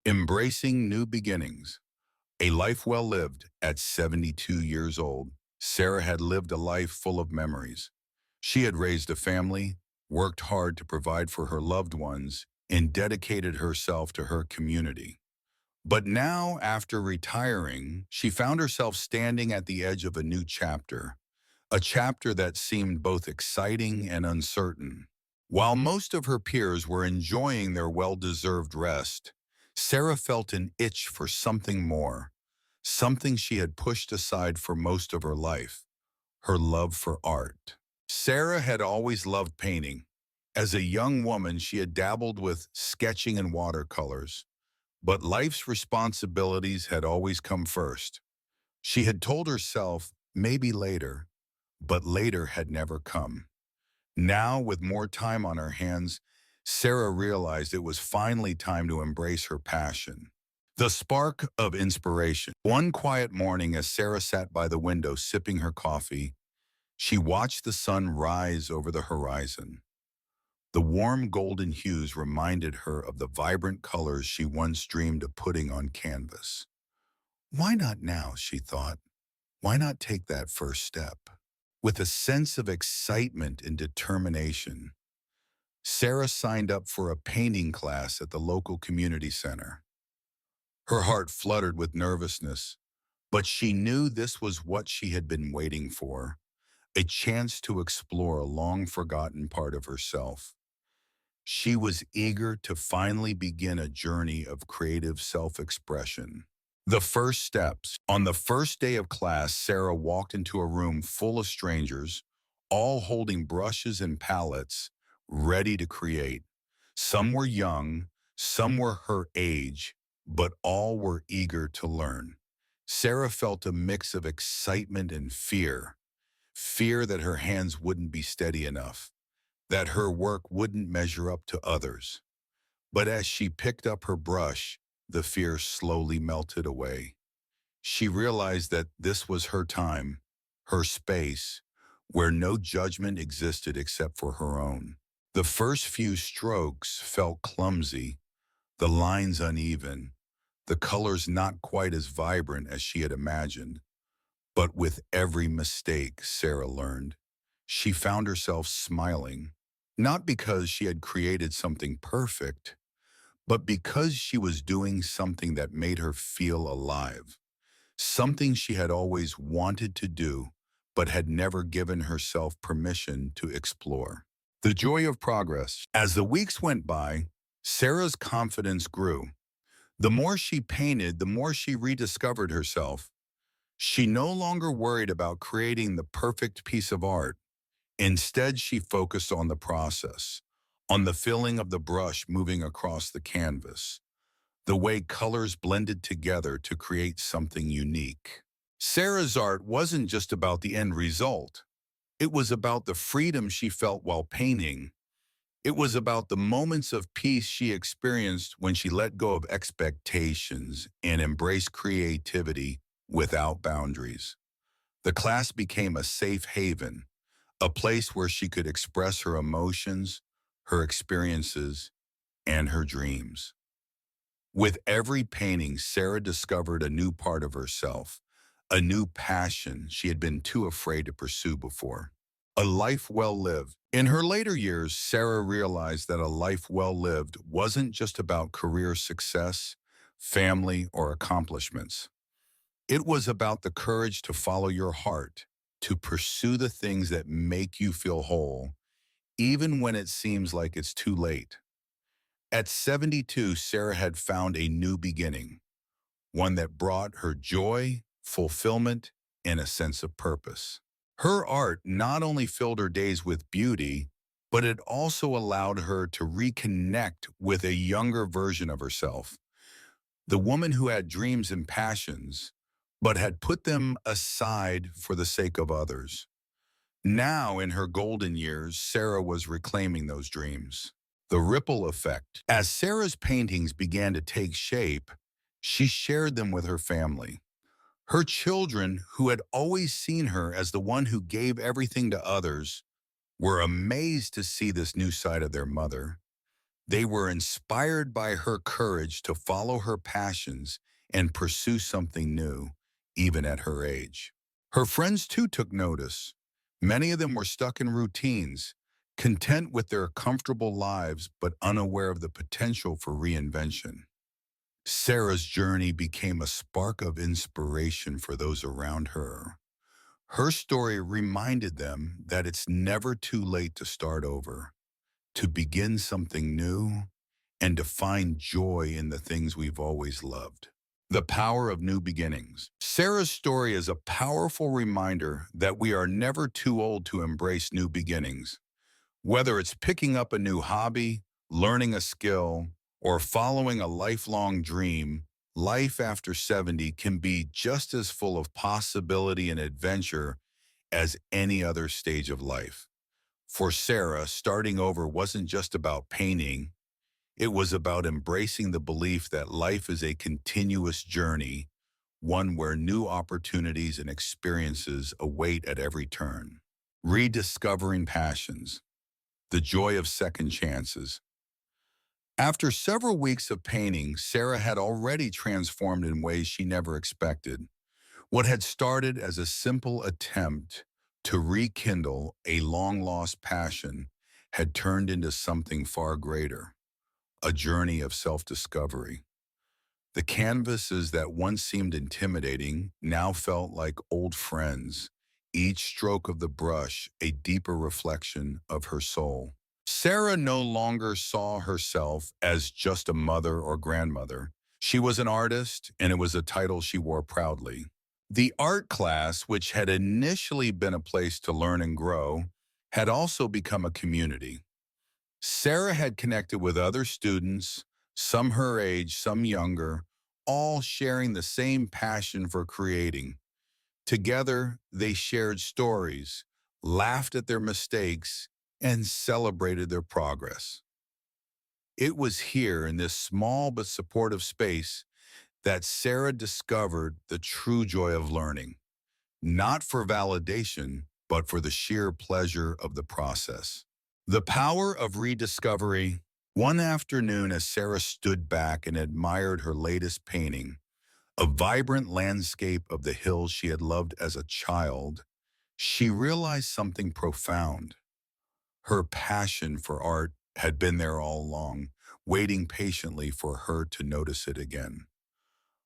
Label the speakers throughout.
Speaker 1: Embracing new beginnings. A life well lived at 72 years old, Sarah had lived a life full of memories. She had raised a family, worked hard to provide for her loved ones, and dedicated herself to her community. But now, after retiring, she found herself standing at the edge of a new chapter, a chapter that seemed both exciting and uncertain. While most of her peers were enjoying their well-deserved rest, Sarah felt an itch for something more, something she had pushed aside for most of her life, her love for art. Sarah had always loved painting. As a young woman, she had dabbled with sketching and watercolors, but life's responsibilities had always come first. She had told herself, maybe later, but later had never come. Now, with more time on her hands, Sarah realized it was finally time to embrace her passion. The spark of inspiration. One quiet morning, as Sarah sat by the window sipping her coffee, she watched the sun rise over the horizon. The warm golden hues reminded her of the vibrant colors she once dreamed of putting on canvas. Why not now, she thought. Why not take that first step? With a sense of excitement and determination, Sarah signed up for a painting class at the local community center. Her heart fluttered with nervousness, but she knew this was what she had been waiting for, a chance to explore a long-forgotten part of herself. She was eager to finally begin a journey of creative self-expression. The first steps. On the first day of class, Sarah walked into a room full of strangers, all holding brushes and palettes, ready to create. Some were young, some were her age, but all were eager to learn. Sarah felt a mix of excitement and fear. Fear that her hands wouldn't be steady enough, that her work wouldn't measure up to others. But as she picked up her brush, the fear slowly melted away. She realized that this was her time, her space, where no judgment existed except for her own. The first few strokes felt clumsy, the lines uneven, the colors not quite as vibrant as she had imagined. But with every mistake, Sarah learned, she found herself smiling, not because she had created something perfect, but because she was doing something that made her feel alive, something she had always wanted to do, but had never given herself permission to explore. The joy of progress. As the weeks went by, Sarah's confidence grew. The more she painted, the more she rediscovered herself. She no longer worried about creating the perfect piece of art. Instead, she focused on the process, on the feeling of the brush moving across the canvas, the way colors blended together to create something unique. Sarah's art wasn't just about the end result. It was about the freedom she felt while painting. It was about the moments of peace she experienced when she let go of expectations and embraced creativity without boundaries. The class became a safe haven, a place where she could express her emotions, her experiences, and her dreams. With every painting, Sarah discovered a new part of herself, a new passion she had been too afraid to pursue before. A life well lived. In her later years, Sarah realized that a life well lived wasn't just about career success, family, or accomplishments. It was about the courage to follow your heart, to pursue the things that make you feel whole, even when it seems like it's too late. At 72, Sarah had found a new beginning, one that brought her joy, fulfillment, and a sense of purpose. Her art not only filled her days with beauty, but it also allowed her to reconnect with a younger version of herself, the woman who had dreams and passions, but had put them aside for the sake of others. Now, in her golden years, Sarah was reclaiming those dreams. The ripple effect. As Sarah's paintings began to take shape, she shared them with her family. Her children, who had always seen her as the one who gave everything to others, were amazed to see this new side of their mother. They were inspired by her courage to follow her passions and pursue something new, even at her age. Her friends too took notice. Many of them were stuck in routines, content with their comfortable lives but unaware of the potential for reinvention. Sarah's journey became a spark of inspiration for those around her. Her story reminded them that it's never too late to start over, to begin something new, and to find joy in the things we've always loved. The power of new beginnings. Sarah's story is a powerful reminder that we are never too old to embrace new beginnings. Whether it's picking up a new hobby, learning a skill, or following a lifelong dream, life after 70 can be just as full of possibility and adventure as any other stage of life. For Sarah, starting over wasn't just about painting, it was about embracing the belief that life is a continuous journey, one where new opportunities and experiences await at every turn. Rediscovering passions, the joy of second chances. After several weeks of painting, Sarah had already transformed in ways she never expected. What had started as a simple attempt to rekindle a long-lost passion had turned into something far greater, a journey of self-discovery. The canvases that once seemed intimidating now felt like old friends, each stroke of the brush a deeper reflection of her soul. Sarah no longer saw herself as just a mother or grandmother. She was an artist, and it was a title she wore proudly. The art class, which had initially been a place to learn and grow, had also become a community. Sarah had connected with other students, some her age, some younger, all sharing the same passion for creating. Together, they shared stories, laughed at their mistakes, and celebrated their progress. It was here in this small but supportive space that Sarah discovered the true joy of learning, not for validation, but for the sheer pleasure of the process. The power of rediscovery. One afternoon, as Sarah stood back and admired her latest painting, a vibrant landscape of the hills she had loved as a child, she realized something profound. Her passion for art had been there all along, waiting patiently for her to notice it again.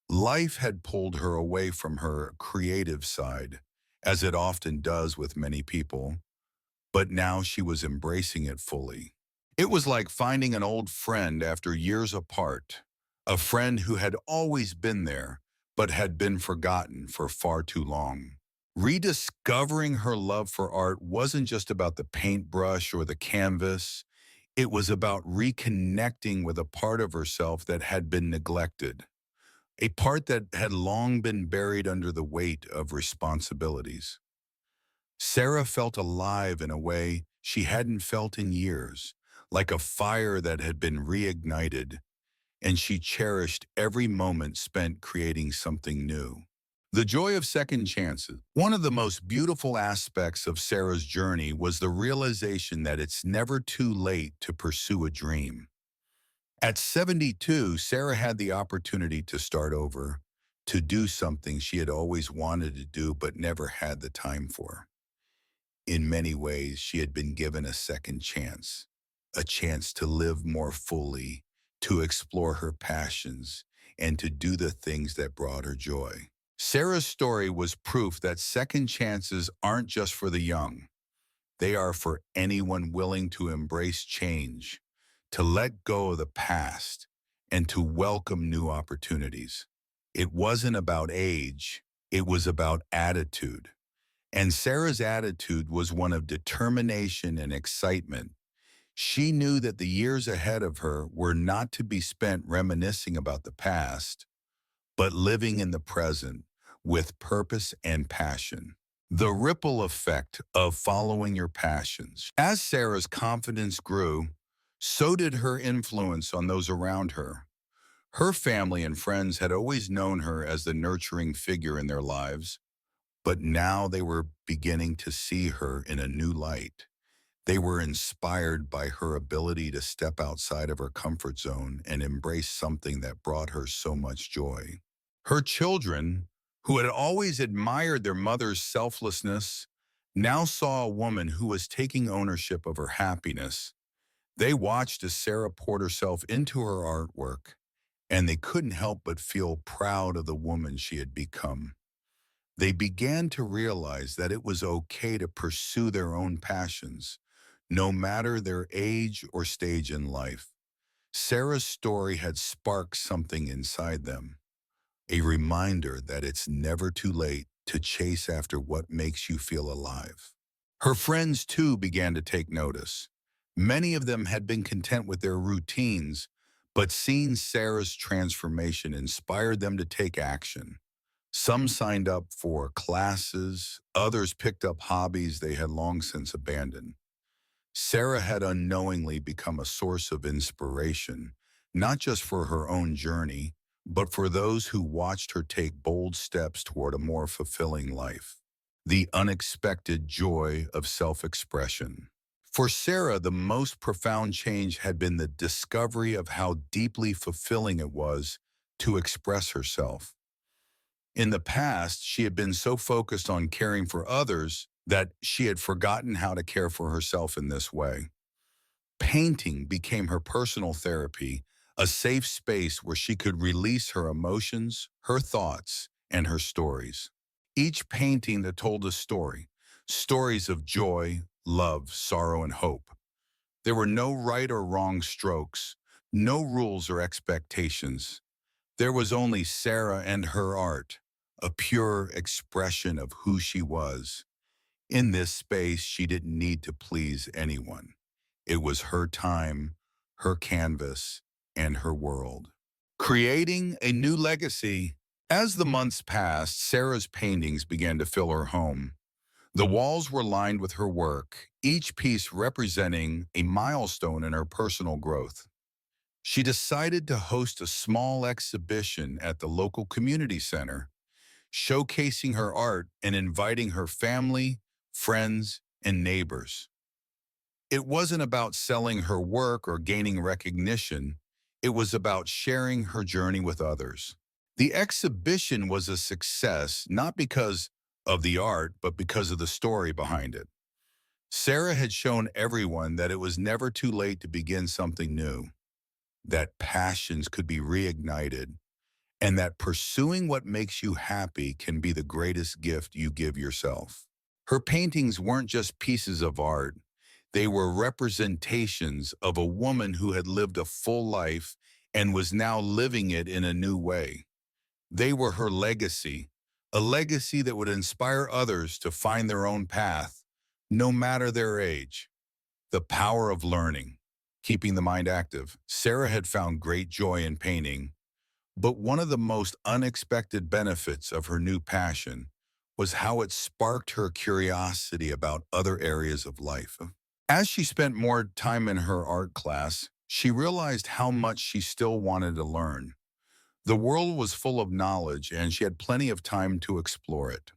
Speaker 1: Life had pulled her away from her creative side, as it often does with many people, but now she was embracing it fully. It was like finding an old friend after years apart, a friend who had always been there, but had been forgotten for far too long. Rediscovering her love for art wasn't just about the paintbrush or the canvas. It was about reconnecting with a part of herself that had been neglected, a part that had long been buried under the weight of responsibilities. Sarah felt alive in a way she hadn't felt in years, like a fire that had been reignited, and she cherished every moment spent creating something new. The joy of second chances. One of the most beautiful aspects of Sarah's journey was the realization that it's never too late to pursue a dream. At 72, Sarah had the opportunity to start over, to do something she had always wanted to do but never had the time for. In many ways, she had been given a chance to live more fully, to explore her passions, and to do the things that brought her joy. Sarah's story was proof that second chances aren't just for the young. They are for anyone willing to embrace change, to let go of the past, and to welcome new opportunities. It wasn't about age, it was about attitude. And Sarah's attitude was one of determination and excitement. She knew that the years ahead of her were not to be spent reminiscing about the past, but living in the present with purpose and passion. The ripple effect of following your passions. As Sarah's confidence grew, so did her influence on those around her. Her family and friends had always known her as the nurturing figure in their lives, but now they were beginning to see her in a new light. They were inspired by her ability to step outside of her comfort zone and embrace something that brought her so much joy. Her children, who had always admired their mother's selflessness, now saw a woman who was taking ownership of her happiness. They watched as Sarah poured herself into her artwork, and they couldn't help but feel proud of the woman she had become. They began to realize that it was okay to pursue their own passions, no matter their age or stage in life. Sarah's story had sparked something inside them, a reminder that it's never too late to chase after what makes you feel alive. Her friends, too, began to take notice. Many of them had been content with their routines, but seeing Sarah's transformation inspired them to take action. Some signed up for classes, others picked up hobbies they had long since abandoned. Sarah had unknowingly become a source of inspiration, not just for her own journey, but for those who watched her take bold steps toward a more fulfilling life. The unexpected joy of self-expression. For Sarah, the most profound change had been the discovery of how deeply fulfilling it was to express herself. In the past, she had been so focused on caring for others that she had forgotten how to care for herself in this way. Painting became her personal therapy, a safe space where she could release her emotions, her thoughts, and her stories. Each painting that told a story, stories of joy, love, sorrow, and hope. There were no right or wrong strokes, no rules or expectations. There was only Sarah and her art, a pure expression of who she was. In this space, she didn't need to please anyone. It was her time, her canvas, and her world. Creating a new legacy. As the months passed, Sarah's paintings began to fill her home. The walls were lined with her work, each piece representing a milestone in her personal growth. She decided to host a small exhibition at the local community center, showcasing her art and inviting her family, friends, and neighbors. It wasn't about selling her work or gaining recognition. It was about sharing her journey with others. The exhibition was a success not because of the art, but because of the story behind it. Sarah had shown everyone that it was never too late to begin something new, that passions could be reignited, and that pursuing what makes you happy can be the greatest gift you give yourself. Her paintings weren't just pieces of art. They were representations of a woman who had lived a full life and was now living it in a new way. They were her legacy, a legacy that would inspire others to find their own path, no matter their age. The power of learning, keeping the mind active. Sarah had found great joy in painting, but one of the most unexpected benefits of her new passion was how it sparked her curiosity about other areas of life. As she spent more time in her art class, she realized how much she still wanted to learn. The world was full of knowledge, and she had plenty of time to explore it.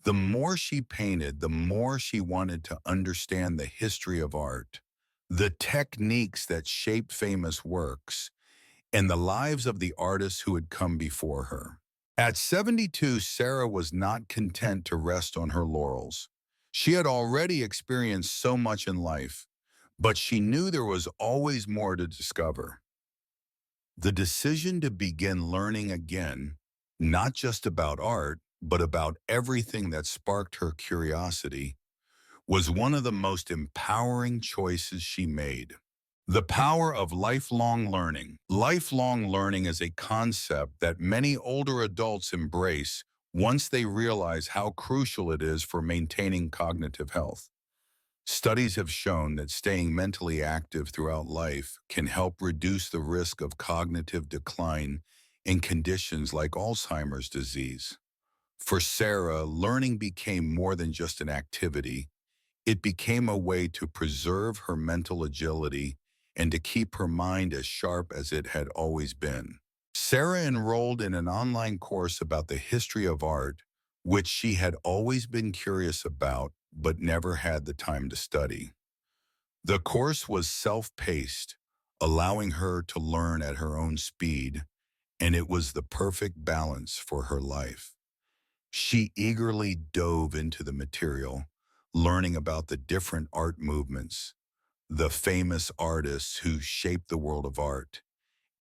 Speaker 1: The more she painted, the more she wanted to understand the history of art, the techniques that shaped famous works, and the lives of the artists who had come before her. At 72, Sarah was not content to rest on her laurels. She had already experienced so much in life, but she knew there was always more to discover. The decision to begin learning again, not just about art, but about everything that sparked her curiosity, was one of the most empowering choices she made. The power of lifelong learning. Lifelong learning is a concept that many older adults embrace once they realize how crucial it is for maintaining cognitive health. Studies have shown that staying mentally active throughout life can help reduce the risk of cognitive decline in conditions like Alzheimer's disease. For Sarah, learning became more than just an activity. It became a way to preserve her mental agility and to keep her mind as sharp as it had always been. Sarah enrolled in an online course about the history of art, which she had always been curious about, but never had the time to study. The course was self-paced, allowing her to learn at her own speed, and it was the perfect balance for her life. She eagerly dove into the material, learning about the different art movements, the famous artists who shaped the world of art,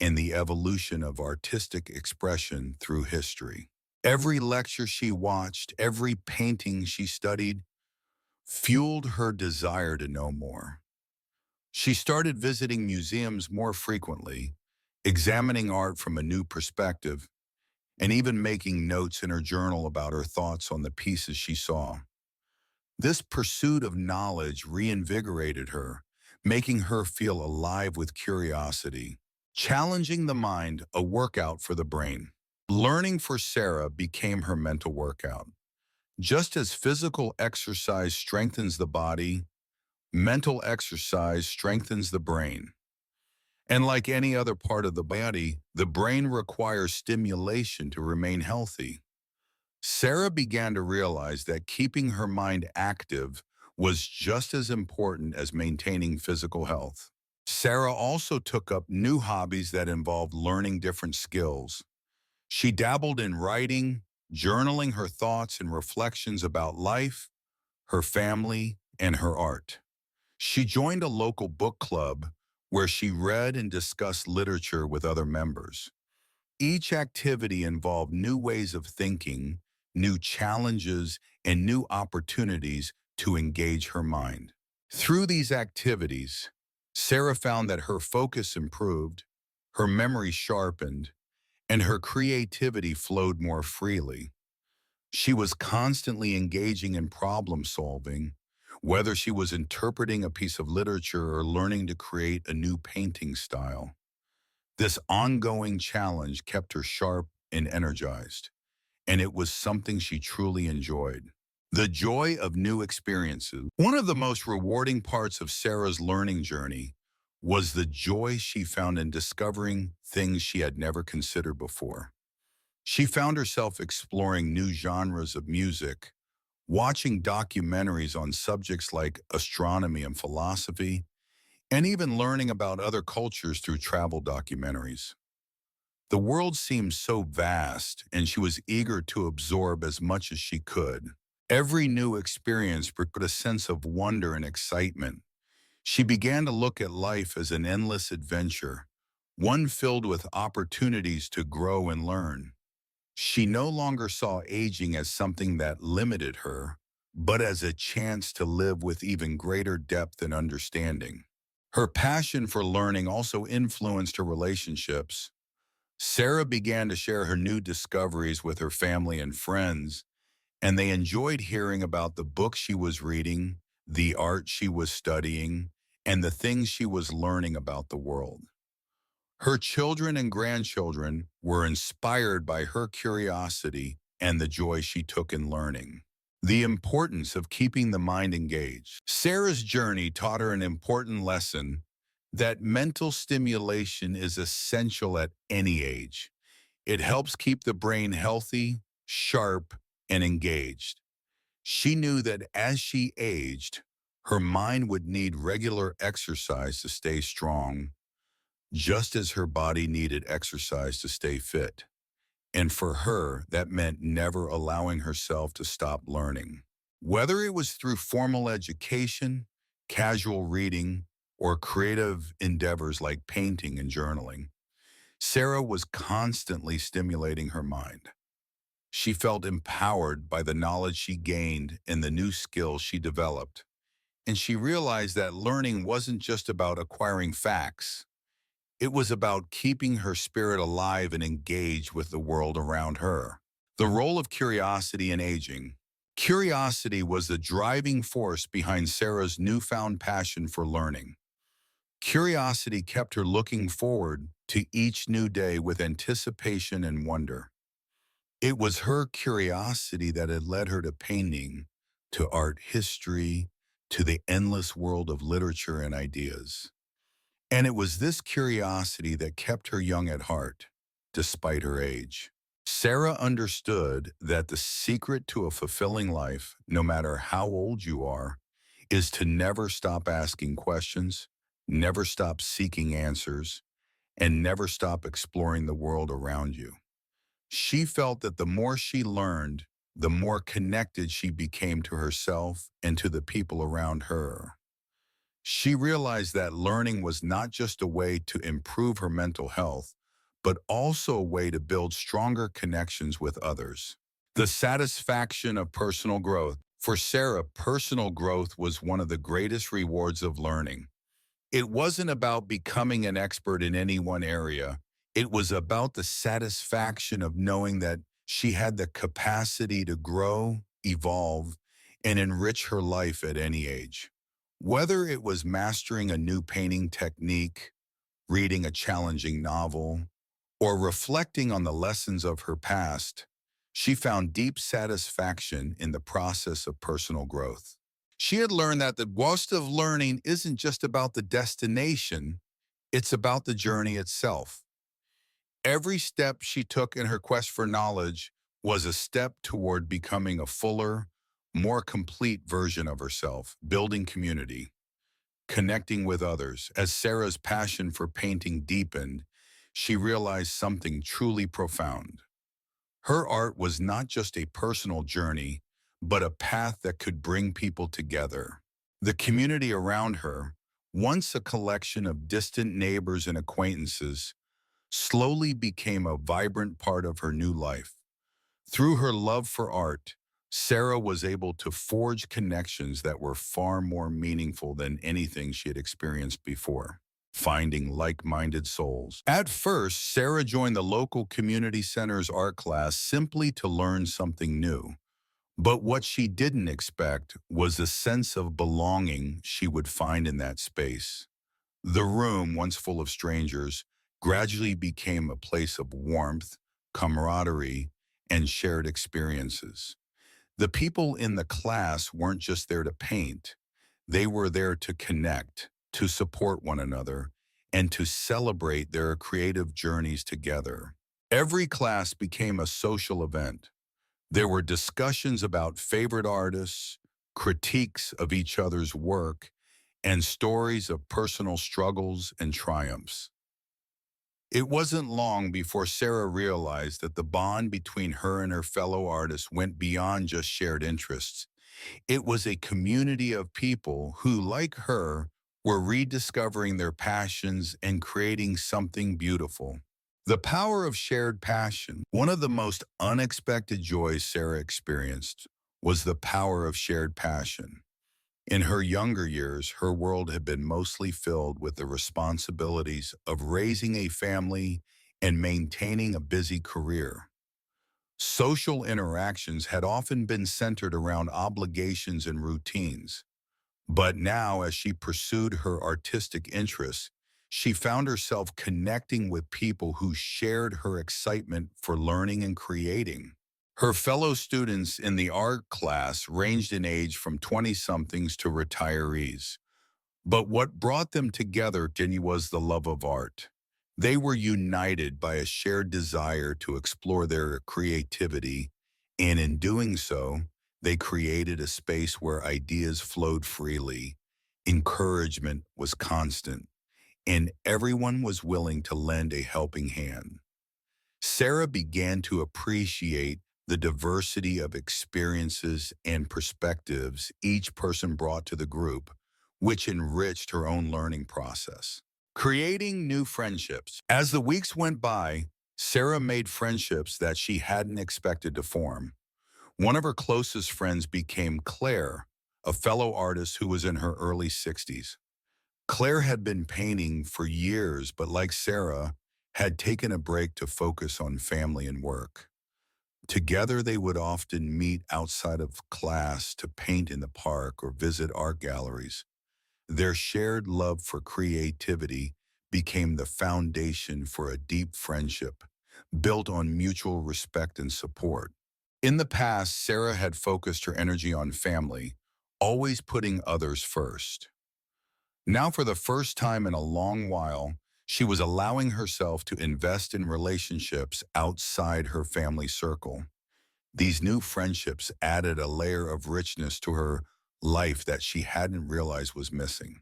Speaker 1: and the evolution of artistic expression through history. Every lecture she watched, every painting she studied, fueled her desire to know more. She started visiting museums more frequently, examining art from a new perspective, and even making notes in her journal about her thoughts on the pieces she saw. This pursuit of knowledge reinvigorated her, making her feel alive with curiosity. Challenging the mind, a workout for the brain. Learning for Sarah became her mental workout. Just as physical exercise strengthens the body, mental exercise strengthens the brain. And like any other part of the body, the brain requires stimulation to remain healthy. Sarah began to realize that keeping her mind active was just as important as maintaining physical health. Sarah also took up new hobbies that involved learning different skills. She dabbled in writing, journaling her thoughts and reflections about life, her family, and her art. She joined a local book club where she read and discussed literature with other members. Each activity involved new ways of thinking, new challenges, and new opportunities to engage her mind. Through these activities, Sarah found that her focus improved, her memory sharpened, and her creativity flowed more freely. She was constantly engaging in problem solving, whether she was interpreting a piece of literature or learning to create a new painting style. This ongoing challenge kept her sharp and energized, and it was something she truly enjoyed. The joy of new experiences. One of the most rewarding parts of Sarah's learning journey was the joy she found in discovering things she had never considered before. She found herself exploring new genres of music, watching documentaries on subjects like astronomy and philosophy, and even learning about other cultures through travel documentaries. The world seemed so vast, and she was eager to absorb as much as she could. Every new experience brought a sense of wonder and excitement. She began to look at life as an endless adventure, one filled with opportunities to grow and learn. She no longer saw aging as something that limited her, but as a chance to live with even greater depth and understanding. Her passion for learning also influenced her relationships. Sarah began to share her new discoveries with her family and friends, and they enjoyed hearing about the books she was reading, the art she was studying, and the things she was learning about the world. Her children and grandchildren were inspired by her curiosity and the joy she took in learning. The importance of keeping the mind engaged. Sarah's journey taught her an important lesson that mental stimulation is essential at any age. It helps keep the brain healthy, sharp, and engaged. She knew that as she aged, her mind would need regular exercise to stay strong, just as her body needed exercise to stay fit. And for her, that meant never allowing herself to stop learning. Whether it was through formal education, casual reading, or creative endeavors like painting and journaling, Sarah was constantly stimulating her mind. She felt empowered by the knowledge she gained and the new skills she developed. And she realized that learning wasn't just about acquiring facts. It was about keeping her spirit alive and engaged with the world around her. The role of curiosity in aging. Curiosity was the driving force behind Sarah's newfound passion for learning. Curiosity kept her looking forward to each new day with anticipation and wonder. It was her curiosity that had led her to painting, to art history, to the endless world of literature and ideas. And it was this curiosity that kept her young at heart, despite her age. Sarah understood that the secret to a fulfilling life, no matter how old you are, is to never stop asking questions, never stop seeking answers, and never stop exploring the world around you. She felt that the more she learned, the more connected she became to herself and to the people around her. She realized that learning was not just a way to improve her mental health, but also a way to build stronger connections with others. The satisfaction of personal growth. For Sarah, personal growth was one of the greatest rewards of learning. It wasn't about becoming an expert in any one area. It was about the satisfaction of knowing that she had the capacity to grow, evolve, and enrich her life at any age. Whether it was mastering a new painting technique, reading a challenging novel, or reflecting on the lessons of her past, she found deep satisfaction in the process of personal growth. She had learned that the cost of learning isn't just about the destination, it's about the journey itself. Every step she took in her quest for knowledge was a step toward becoming a fuller, more complete version of herself, building community, connecting with others. As Sarah's passion for painting deepened, she realized something truly profound. Her art was not just a personal journey, but a path that could bring people together. The community around her, once a collection of distant neighbors and acquaintances, slowly became a vibrant part of her new life. Through her love for art, Sarah was able to forge connections that were far more meaningful than anything she had experienced before, finding like-minded souls. At first, Sarah joined the local community center's art class simply to learn something new. But what she didn't expect was the sense of belonging she would find in that space. The room, once full of strangers, gradually became a place of warmth, camaraderie, and shared experiences. The people in the class weren't just there to paint. They were there to connect, to support one another, and to celebrate their creative journeys together. Every class became a social event. There were discussions about favorite artists, critiques of each other's work, and stories of personal struggles and triumphs. It wasn't long before Sarah realized that the bond between her and her fellow artists went beyond just shared interests. It was a community of people who, like her, were rediscovering their passions and creating something beautiful. The power of shared passion. One of the most unexpected joys Sarah experienced was the power of shared passion. In her younger years, her world had been mostly filled with the responsibilities of raising a family and maintaining a busy career. Social interactions had often been centered around obligations and routines. But now, as she pursued her artistic interests, she found herself connecting with people who shared her excitement for learning and creating. Her fellow students in the art class ranged in age from 20-somethings to retirees. But what brought them together, Jenny, was the love of art. They were united by a shared desire to explore their creativity, and in doing so, they created a space where ideas flowed freely, encouragement was constant, and everyone was willing to lend a helping hand. Sarah began to appreciate the diversity of experiences and perspectives each person brought to the group, which enriched her own learning process. Creating new friendships. As the weeks went by, Sarah made friendships that she hadn't expected to form. One of her closest friends became Claire, a fellow artist who was in her early 60s. Claire had been painting for years, but like Sarah, had taken a break to focus on family and work. Together, they would often meet outside of class to paint in the park or visit art galleries. Their shared love for creativity became the foundation for a deep friendship, built on mutual respect and support. In the past, Sarah had focused her energy on family, always putting others first. Now, for the first time in a long while, She was allowing herself to invest in relationships outside her family circle. These new friendships added a layer of richness to her life that she hadn't realized was missing.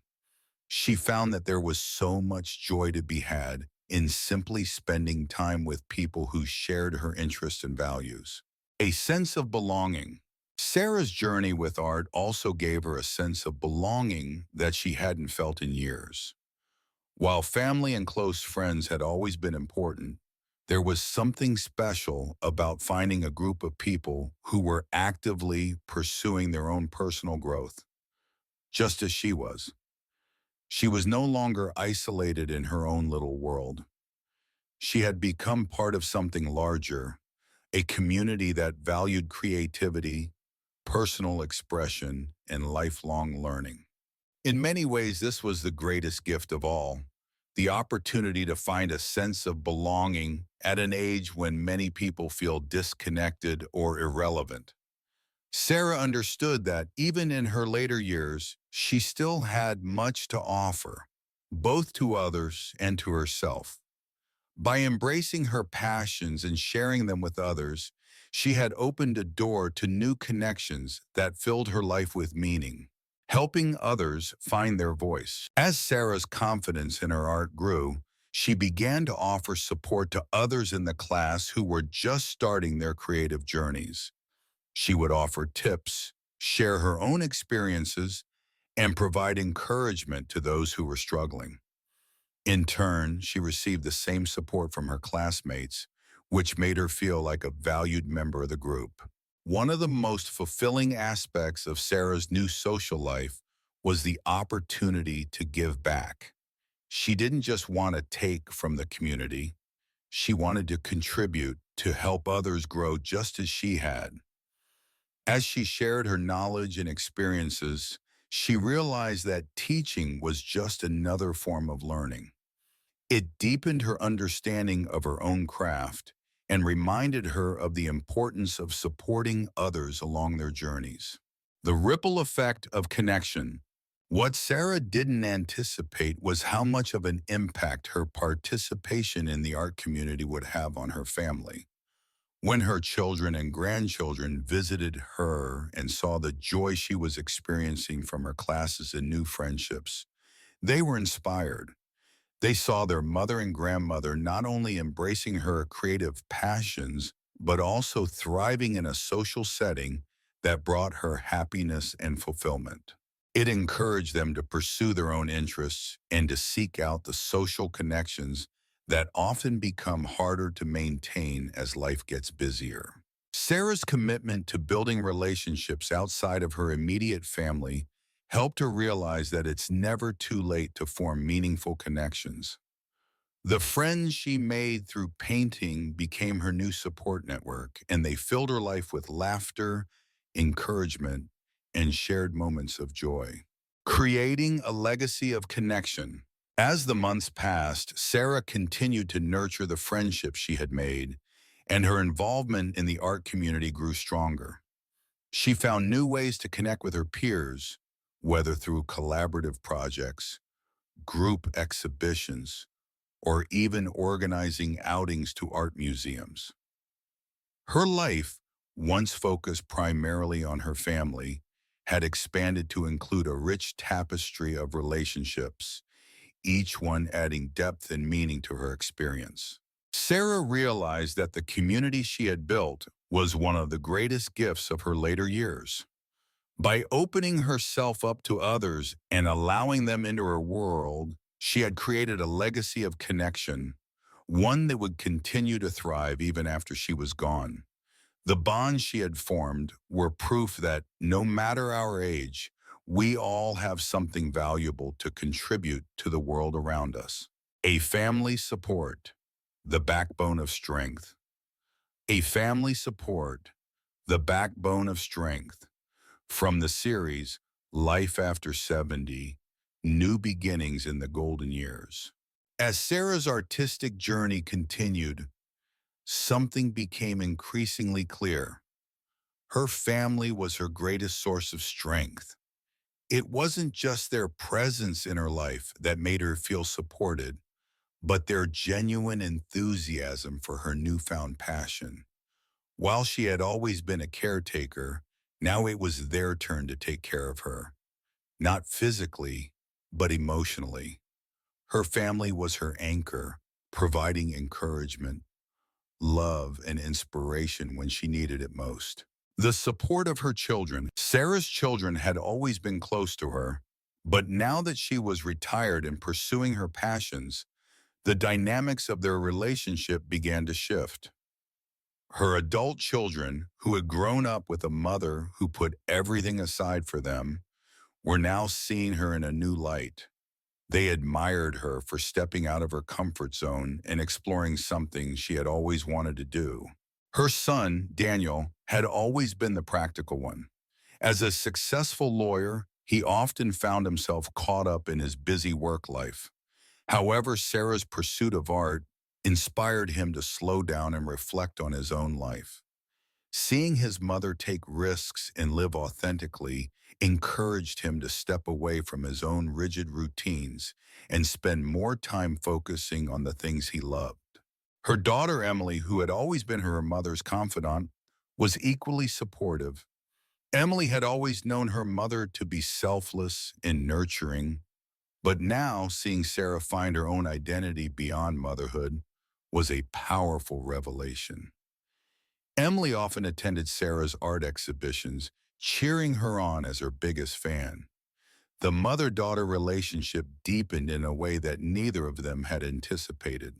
Speaker 1: She found that there was so much joy to be had in simply spending time with people who shared her interests and values. A sense of belonging. Sarah's journey with art also gave her a sense of belonging that she hadn't felt in years. While family and close friends had always been important, there was something special about finding a group of people who were actively pursuing their own personal growth, just as she was. She was no longer isolated in her own little world. She had become part of something larger, a community that valued creativity, personal expression, and lifelong learning. In many ways, this was the greatest gift of all, the opportunity to find a sense of belonging at an age when many people feel disconnected or irrelevant. Sarah understood that even in her later years, she still had much to offer, both to others and to herself. By embracing her passions and sharing them with others, she had opened a door to new connections that filled her life with meaning, helping others find their voice. As Sarah's confidence in her art grew, she began to offer support to others in the class who were just starting their creative journeys. She would offer tips, share her own experiences, and provide encouragement to those who were struggling. In turn, she received the same support from her classmates, which made her feel like a valued member of the group. One of the most fulfilling aspects of Sarah's new social life was the opportunity to give back. She didn't just want to take from the community, she wanted to contribute to help others grow just as she had. As she shared her knowledge and experiences, she realized that teaching was just another form of learning. It deepened her understanding of her own craft and reminded her of the importance of supporting others along their journeys. The ripple effect of connection. What Sarah didn't anticipate was how much of an impact her participation in the art community would have on her family. When her children and grandchildren visited her and saw the joy she was experiencing from her classes and new friendships, they were inspired. They saw their mother and grandmother not only embracing her creative passions, but also thriving in a social setting that brought her happiness and fulfillment. It encouraged them to pursue their own interests and to seek out the social connections that often become harder to maintain as life gets busier. Sarah's commitment to building relationships outside of her immediate family helped her realize that it's never too late to form meaningful connections. The friends she made through painting became her new support network, and they filled her life with laughter, encouragement, and shared moments of joy. Creating a legacy of connection. As the months passed, Sarah continued to nurture the friendships she had made, and her involvement in the art community grew stronger. She found new ways to connect with her peers, whether through collaborative projects, group exhibitions, or even organizing outings to art museums. Her life, once focused primarily on her family, had expanded to include a rich tapestry of relationships, each one adding depth and meaning to her experience. Sarah realized that the community she had built was one of the greatest gifts of her later years. By opening herself up to others and allowing them into her world, she had created a legacy of connection, one that would continue to thrive even after she was gone. The bonds she had formed were proof that no matter our age, we all have something valuable to contribute to the world around us. A family support, the backbone of strength. A family support, the backbone of strength. From the series Life After 70, New Beginnings in the Golden Years. As Sarah's artistic journey continued, something became increasingly clear. Her family was her greatest source of strength. It wasn't just their presence in her life that made her feel supported, but their genuine enthusiasm for her newfound passion. While she had always been a caretaker, now it was their turn to take care of her, not physically, but emotionally. Her family was her anchor, providing encouragement, love, and inspiration when she needed it most. The support of her children. Sarah's children had always been close to her, but now that she was retired and pursuing her passions, the dynamics of their relationship began to shift. Her adult children, who had grown up with a mother who put everything aside for them, were now seeing her in a new light. They admired her for stepping out of her comfort zone and exploring something she had always wanted to do. Her son, Daniel, had always been the practical one. As a successful lawyer, he often found himself caught up in his busy work life. However, Sarah's pursuit of art inspired him to slow down and reflect on his own life. Seeing his mother take risks and live authentically encouraged him to step away from his own rigid routines and spend more time focusing on the things he loved. Her daughter, Emily, who had always been her mother's confidant, was equally supportive. Emily had always known her mother to be selfless and nurturing, but now seeing Sarah find her own identity beyond motherhood was a powerful revelation. Emily often attended Sarah's art exhibitions, cheering her on as her biggest fan. The mother-daughter relationship deepened in a way that neither of them had anticipated.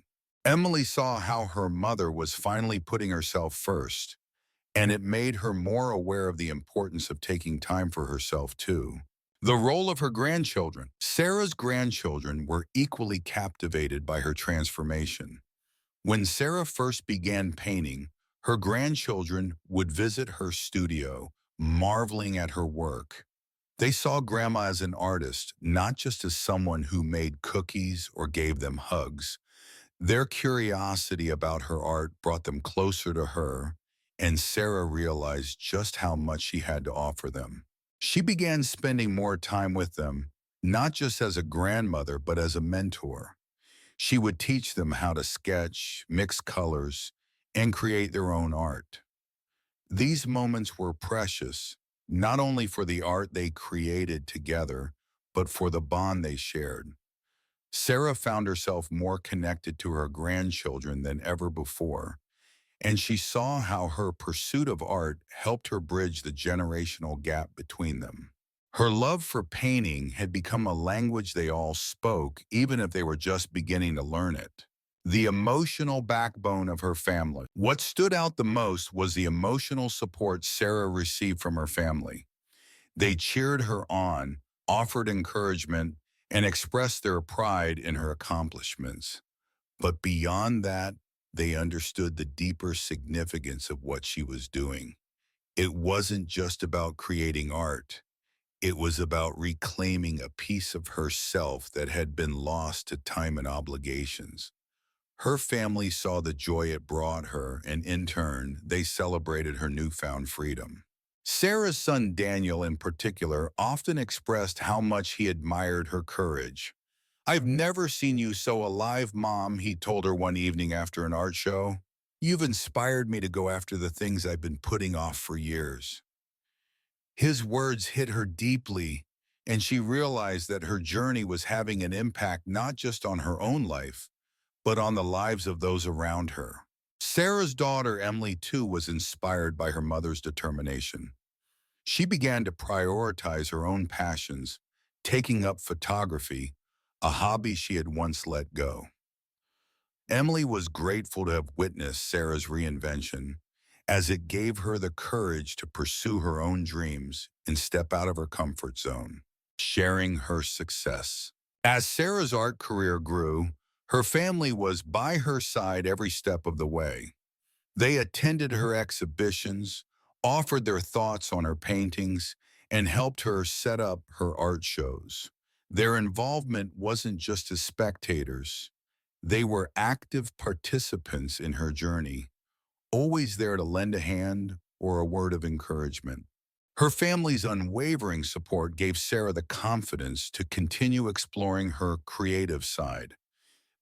Speaker 1: Emily saw how her mother was finally putting herself first, and it made her more aware of the importance of taking time for herself too. The role of her grandchildren. Sarah's grandchildren were equally captivated by her transformation. When Sarah first began painting, her grandchildren would visit her studio, marveling at her work. They saw Grandma as an artist, not just as someone who made cookies or gave them hugs. Their curiosity about her art brought them closer to her, and Sarah realized just how much she had to offer them. She began spending more time with them, not just as a grandmother, but as a mentor. She would teach them how to sketch, mix colors, and create their own art. These moments were precious, not only for the art they created together, but for the bond they shared. Sarah found herself more connected to her grandchildren than ever before, and she saw how her pursuit of art helped her bridge the generational gap between them. Her love for painting had become a language they all spoke, even if they were just beginning to learn it. The emotional backbone of her family. What stood out the most was the emotional support Sarah received from her family. They cheered her on, offered encouragement, and expressed their pride in her accomplishments. But beyond that, they understood the deeper significance of what she was doing. It wasn't just about creating art. It was about reclaiming a piece of herself that had been lost to time and obligations. Her family saw the joy it brought her, and in turn, they celebrated her newfound freedom. Sarah's son Daniel, in particular, often expressed how much he admired her courage. "I've never seen you so alive, Mom," he told her one evening after an art show. "You've inspired me to go after the things I've been putting off for years." His words hit her deeply, and she realized that her journey was having an impact not just on her own life, but on the lives of those around her. Sarah's daughter, Emily, too, was inspired by her mother's determination. She began to prioritize her own passions, taking up photography, a hobby she had once let go. Emily was grateful to have witnessed Sarah's reinvention, as it gave her the courage to pursue her own dreams and step out of her comfort zone, sharing her success. As Sarah's art career grew, her family was by her side every step of the way. They attended her exhibitions, offered their thoughts on her paintings, and helped her set up her art shows. Their involvement wasn't just as spectators. They were active participants in her journey, always there to lend a hand or a word of encouragement. Her family's unwavering support gave Sarah the confidence to continue exploring her creative side.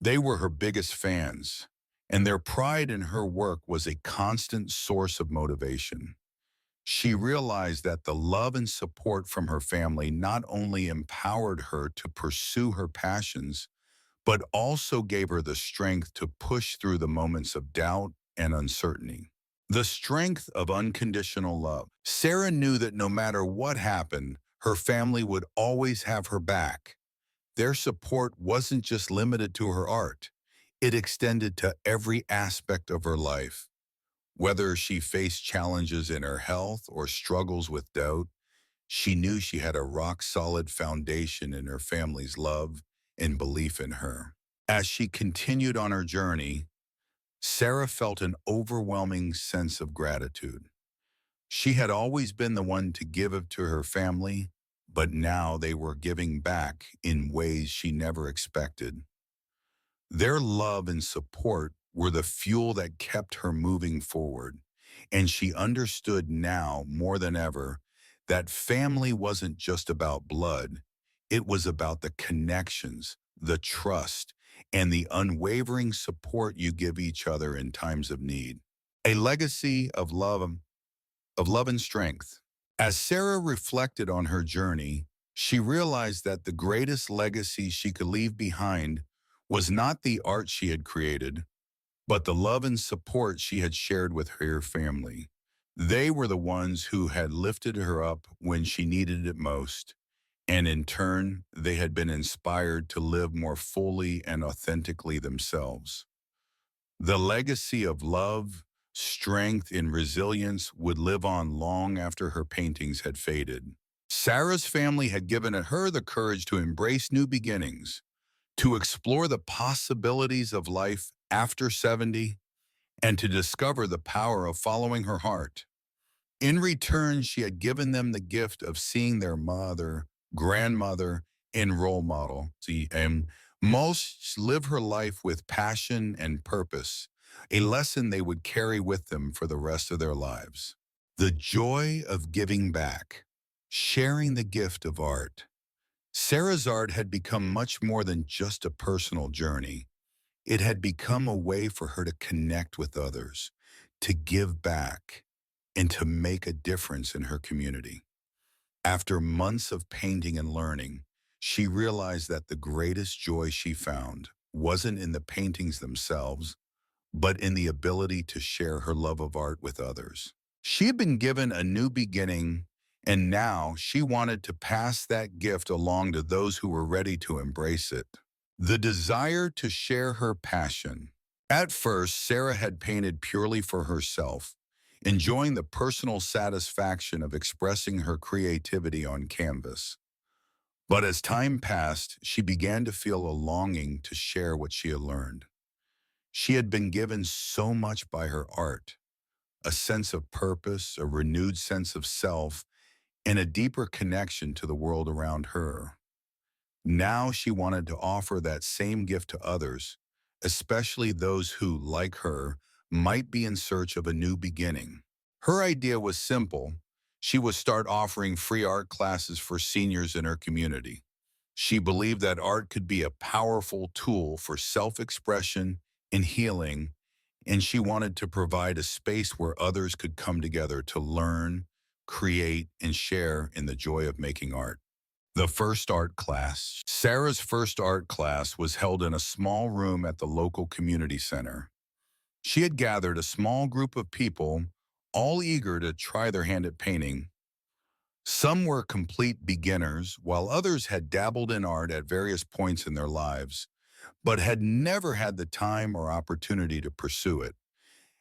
Speaker 1: They were her biggest fans, and their pride in her work was a constant source of motivation. She realized that the love and support from her family not only empowered her to pursue her passions, but also gave her the strength to push through the moments of doubt and uncertainty. The strength of unconditional love. Sarah knew that no matter what happened, her family would always have her back. Their support wasn't just limited to her art. It extended to every aspect of her life. Whether she faced challenges in her health or struggles with doubt, she knew she had a rock-solid foundation in her family's love and belief in her. As she continued on her journey, Sarah felt an overwhelming sense of gratitude. She had always been the one to give it to her family, but now they were giving back in ways she never expected. Their love and support were the fuel that kept her moving forward, and she understood now more than ever that family wasn't just about blood, it was about the connections, the trust, and the unwavering support you give each other in times of need. A legacy of love and strength. As Sarah reflected on her journey, she realized that the greatest legacy she could leave behind was not the art she had created, but the love and support she had shared with her family. They were the ones who had lifted her up when she needed it most, and in turn, they had been inspired to live more fully and authentically themselves. The legacy of love, strength, and resilience would live on long after her paintings had faded. Sarah's family had given her the courage to embrace new beginnings, to explore the possibilities of life after 70, and to discover the power of following her heart. In return, she had given them the gift of seeing their mother, grandmother, and role model. See, and most live her life with passion and purpose, a lesson they would carry with them for the rest of their lives. The joy of giving back, sharing the gift of art. Sarah's art had become much more than just a personal journey. It had become a way for her to connect with others, to give back, and to make a difference in her community. After months of painting and learning, she realized that the greatest joy she found wasn't in the paintings themselves, but in the ability to share her love of art with others. She had been given a new beginning, and now she wanted to pass that gift along to those who were ready to embrace it. The desire to share her passion. At first, Sarah had painted purely for herself, enjoying the personal satisfaction of expressing her creativity on canvas. But as time passed, she began to feel a longing to share what she had learned. She had been given so much by her art, a sense of purpose, a renewed sense of self, and a deeper connection to the world around her. Now she wanted to offer that same gift to others, especially those who, like her, might be in search of a new beginning. Her idea was simple. She would start offering free art classes for seniors in her community. She believed that art could be a powerful tool for self-expression and healing, and she wanted to provide a space where others could come together to learn, create, and share in the joy of making art. The first art class. Sarah's first art class was held in a small room at the local community center. She had gathered a small group of people, all eager to try their hand at painting. Some were complete beginners, while others had dabbled in art at various points in their lives, but had never had the time or opportunity to pursue it.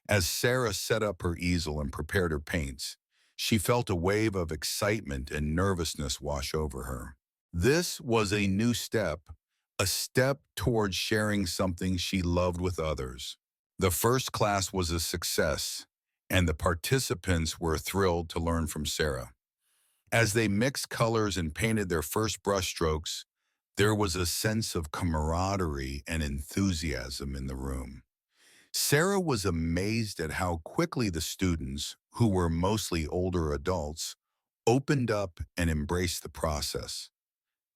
Speaker 1: As Sarah set up her easel and prepared her paints, she felt a wave of excitement and nervousness wash over her. This was a step towards sharing something she loved with others. The first class was a success, and the participants were thrilled to learn from Sarah. As they mixed colors and painted their first brushstrokes, there was a sense of camaraderie and enthusiasm in the room. Sarah was amazed at how quickly the students, who were mostly older adults, opened up and embraced the process.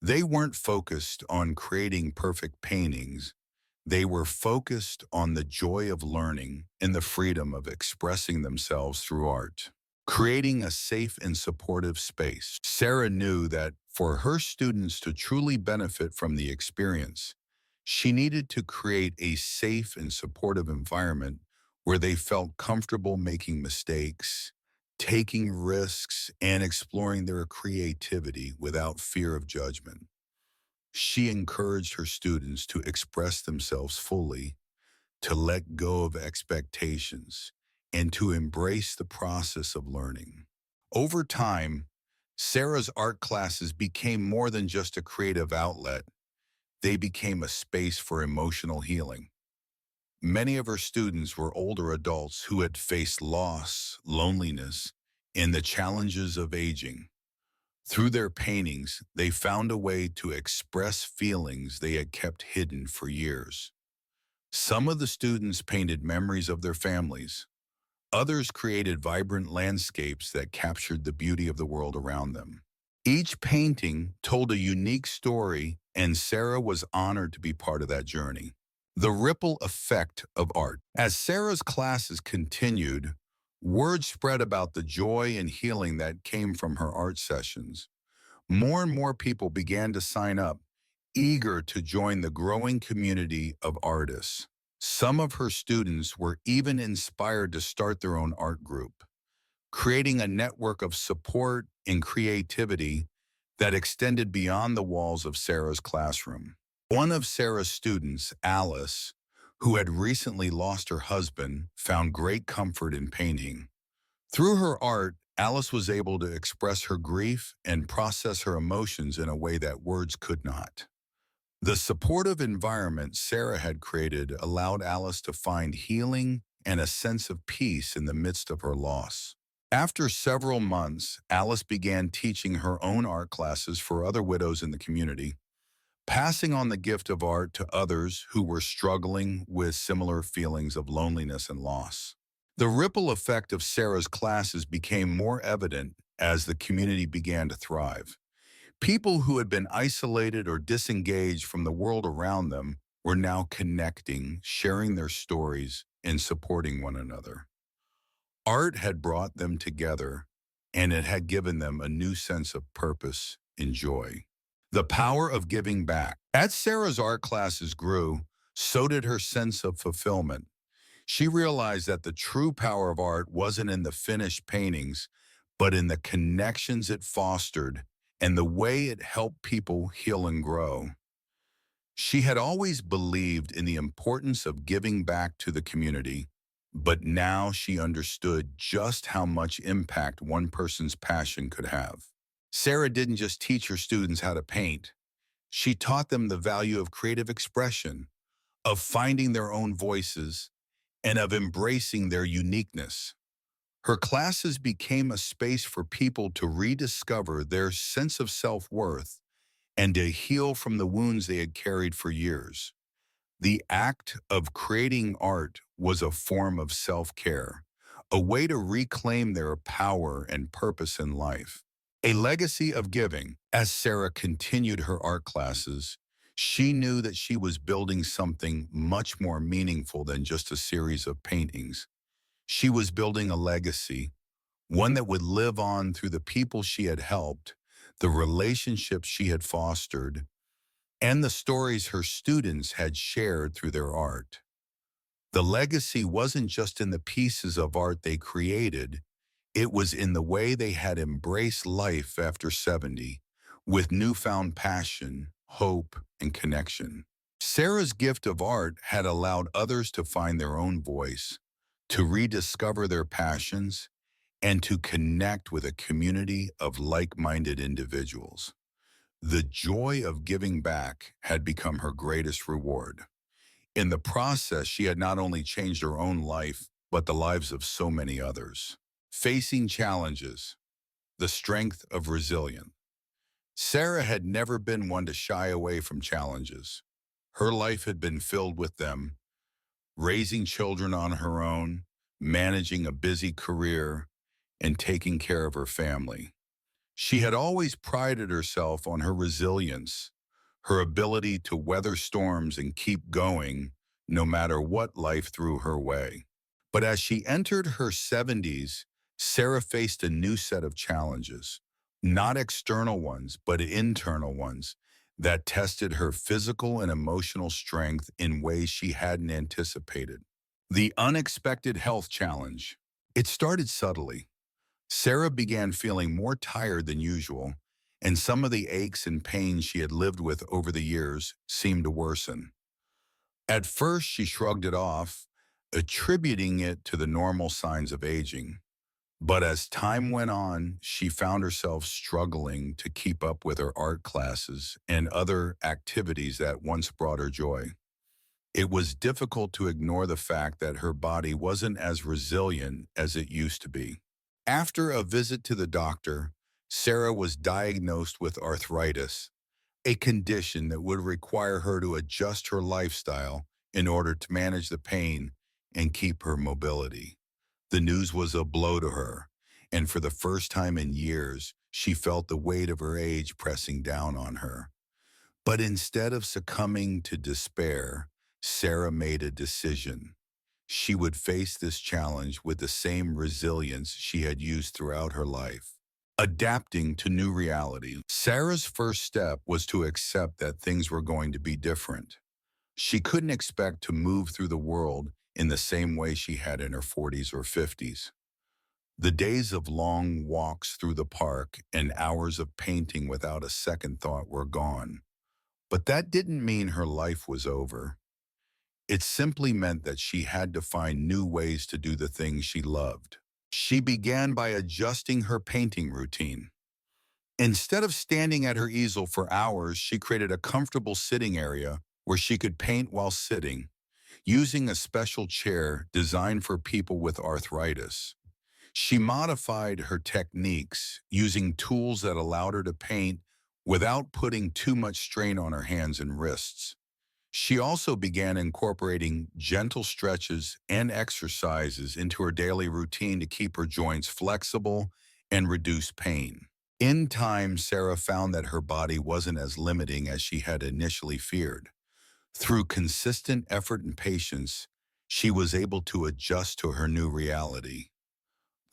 Speaker 1: They weren't focused on creating perfect paintings. They were focused on the joy of learning and the freedom of expressing themselves through art, creating a safe and supportive space. Sarah knew that for her students to truly benefit from the experience, she needed to create a safe and supportive environment where they felt comfortable making mistakes, taking risks, and exploring their creativity without fear of judgment. She encouraged her students to express themselves fully, to let go of expectations, and to embrace the process of learning. Over time, Sarah's art classes became more than just a creative outlet. They became a space for emotional healing. Many of her students were older adults who had faced loss, loneliness, and the challenges of aging. Through their paintings, they found a way to express feelings they had kept hidden for years. Some of the students painted memories of their families. Others created vibrant landscapes that captured the beauty of the world around them. Each painting told a unique story, and Sarah was honored to be part of that journey. The ripple effect of art. As Sarah's classes continued, word spread about the joy and healing that came from her art sessions. More and more people began to sign up, eager to join the growing community of artists. Some of her students were even inspired to start their own art group, creating a network of support and creativity that extended beyond the walls of Sarah's classroom. One of Sarah's students, Alice, who had recently lost her husband, found great comfort in painting. Through her art, Alice was able to express her grief and process her emotions in a way that words could not. The supportive environment Sarah had created allowed Alice to find healing and a sense of peace in the midst of her loss. After several months, Alice began teaching her own art classes for other widows in the community, passing on the gift of art to others who were struggling with similar feelings of loneliness and loss. The ripple effect of Sarah's classes became more evident as the community began to thrive. People who had been isolated or disengaged from the world around them were now connecting, sharing their stories, and supporting one another. Art had brought them together, and it had given them a new sense of purpose and joy. The power of giving back. As Sarah's art classes grew, so did her sense of fulfillment. She realized that the true power of art wasn't in the finished paintings, but in the connections it fostered and the way it helped people heal and grow. She had always believed in the importance of giving back to the community, but now she understood just how much impact one person's passion could have. Sarah didn't just teach her students how to paint. She taught them the value of creative expression, of finding their own voices, and of embracing their uniqueness. Her classes became a space for people to rediscover their sense of self-worth and to heal from the wounds they had carried for years. The act of creating art was a form of self-care, a way to reclaim their power and purpose in life. A legacy of giving. As Sarah continued her art classes, she knew that she was building something much more meaningful than just a series of paintings. She was building a legacy, one that would live on through the people she had helped, the relationships she had fostered, and the stories her students had shared through their art. The legacy wasn't just in the pieces of art they created, it was in the way they had embraced life after 70, with newfound passion, hope, and connection. Sarah's gift of art had allowed others to find their own voice, to rediscover their passions, and to connect with a community of like-minded individuals. The joy of giving back had become her greatest reward. In the process, she had not only changed her own life, but the lives of so many others. Facing challenges, the strength of resilience. Sarah had never been one to shy away from challenges. Her life had been filled with them, raising children on her own, managing a busy career, and taking care of her family. She had always prided herself on her resilience, her ability to weather storms and keep going, no matter what life threw her way. But as she entered her 70s, Sarah faced a new set of challenges, not external ones, but internal ones that tested her physical and emotional strength in ways she hadn't anticipated. The unexpected health challenge. It started subtly. Sarah began feeling more tired than usual, and some of the aches and pains she had lived with over the years seemed to worsen. At first, she shrugged it off, attributing it to the normal signs of aging. But as time went on, she found herself struggling to keep up with her art classes and other activities that once brought her joy. It was difficult to ignore the fact that her body wasn't as resilient as it used to be. After a visit to the doctor, Sarah was diagnosed with arthritis, a condition that would require her to adjust her lifestyle in order to manage the pain and keep her mobility. The news was a blow to her, and for the first time in years, she felt the weight of her age pressing down on her. But instead of succumbing to despair, Sarah made a decision. She would face this challenge with the same resilience she had used throughout her life. Adapting to new reality. Sarah's first step was to accept that things were going to be different. She couldn't expect to move through the world in the same way she had in her 40s or 50s. The days of long walks through the park and hours of painting without a second thought were gone. But that didn't mean her life was over. It simply meant that she had to find new ways to do the things she loved. She began by adjusting her painting routine. Instead of standing at her easel for hours, she created a comfortable sitting area where she could paint while sitting, using a special chair designed for people with arthritis. She modified her techniques, using tools that allowed her to paint without putting too much strain on her hands and wrists. She also began incorporating gentle stretches and exercises into her daily routine to keep her joints flexible and reduce pain. In time, Sarah found that her body wasn't as limiting as she had initially feared. Through consistent effort and patience, she was able to adjust to her new reality.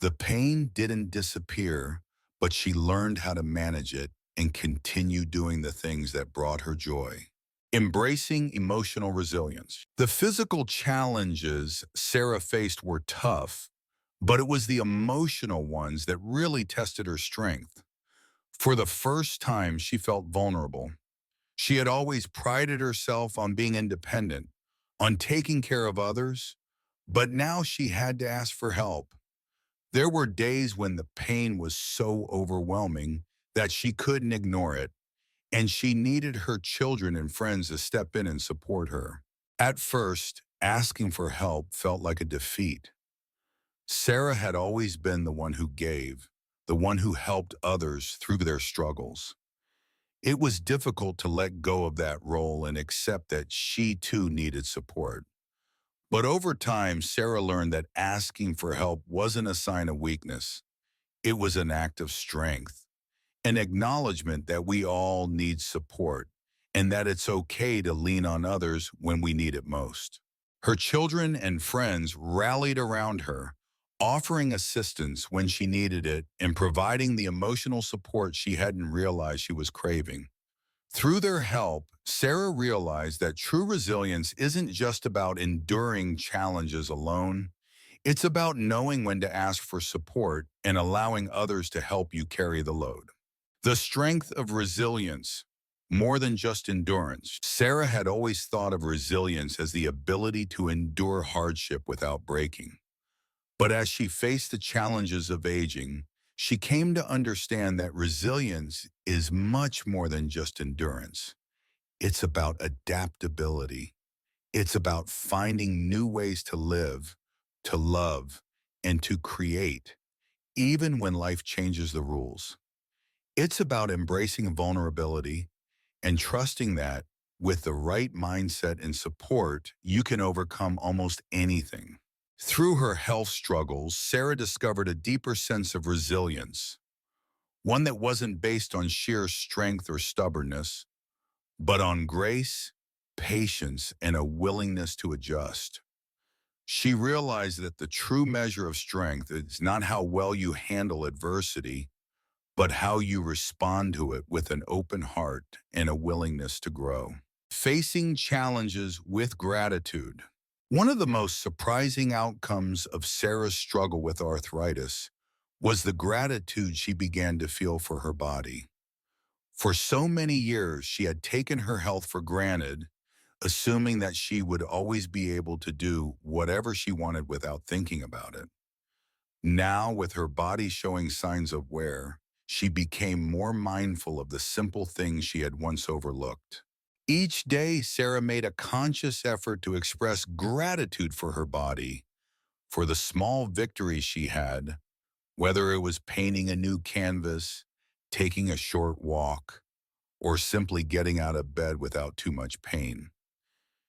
Speaker 1: The pain didn't disappear, but she learned how to manage it and continue doing the things that brought her joy. Embracing emotional resilience. The physical challenges Sarah faced were tough, but it was the emotional ones that really tested her strength. For the first time, she felt vulnerable. She had always prided herself on being independent, on taking care of others, but now she had to ask for help. There were days when the pain was so overwhelming that she couldn't ignore it, and she needed her children and friends to step in and support her. At first, asking for help felt like a defeat. Sarah had always been the one who gave, the one who helped others through their struggles. It was difficult to let go of that role and accept that she too needed support. But over time, Sarah learned that asking for help wasn't a sign of weakness. It was an act of strength, an acknowledgement that we all need support and that it's okay to lean on others when we need it most. Her children and friends rallied around her, offering assistance when she needed it and providing the emotional support she hadn't realized she was craving. Through their help, Sarah realized that true resilience isn't just about enduring challenges alone. It's about knowing when to ask for support and allowing others to help you carry the load. The strength of resilience, more than just endurance. Sarah had always thought of resilience as the ability to endure hardship without breaking. But as she faced the challenges of aging, she came to understand that resilience is much more than just endurance. It's about adaptability. It's about finding new ways to live, to love, and to create, even when life changes the rules. It's about embracing vulnerability and trusting that with the right mindset and support, you can overcome almost anything. Through her health struggles, Sarah discovered a deeper sense of resilience, one that wasn't based on sheer strength or stubbornness, but on grace patience, and a willingness to adjust. She realized that the true measure of strength is not how well you handle adversity, but how you respond to it with an open heart and a willingness to grow. Facing challenges with gratitude. One of the most surprising outcomes of Sarah's struggle with arthritis was the gratitude she began to feel for her body. For so many years, she had taken her health for granted, assuming that she would always be able to do whatever she wanted without thinking about it. Now, with her body showing signs of wear, she became more mindful of the simple things she had once overlooked. Each day, Sarah made a conscious effort to express gratitude for her body, for the small victories she had, whether it was painting a new canvas, taking a short walk, or simply getting out of bed without too much pain.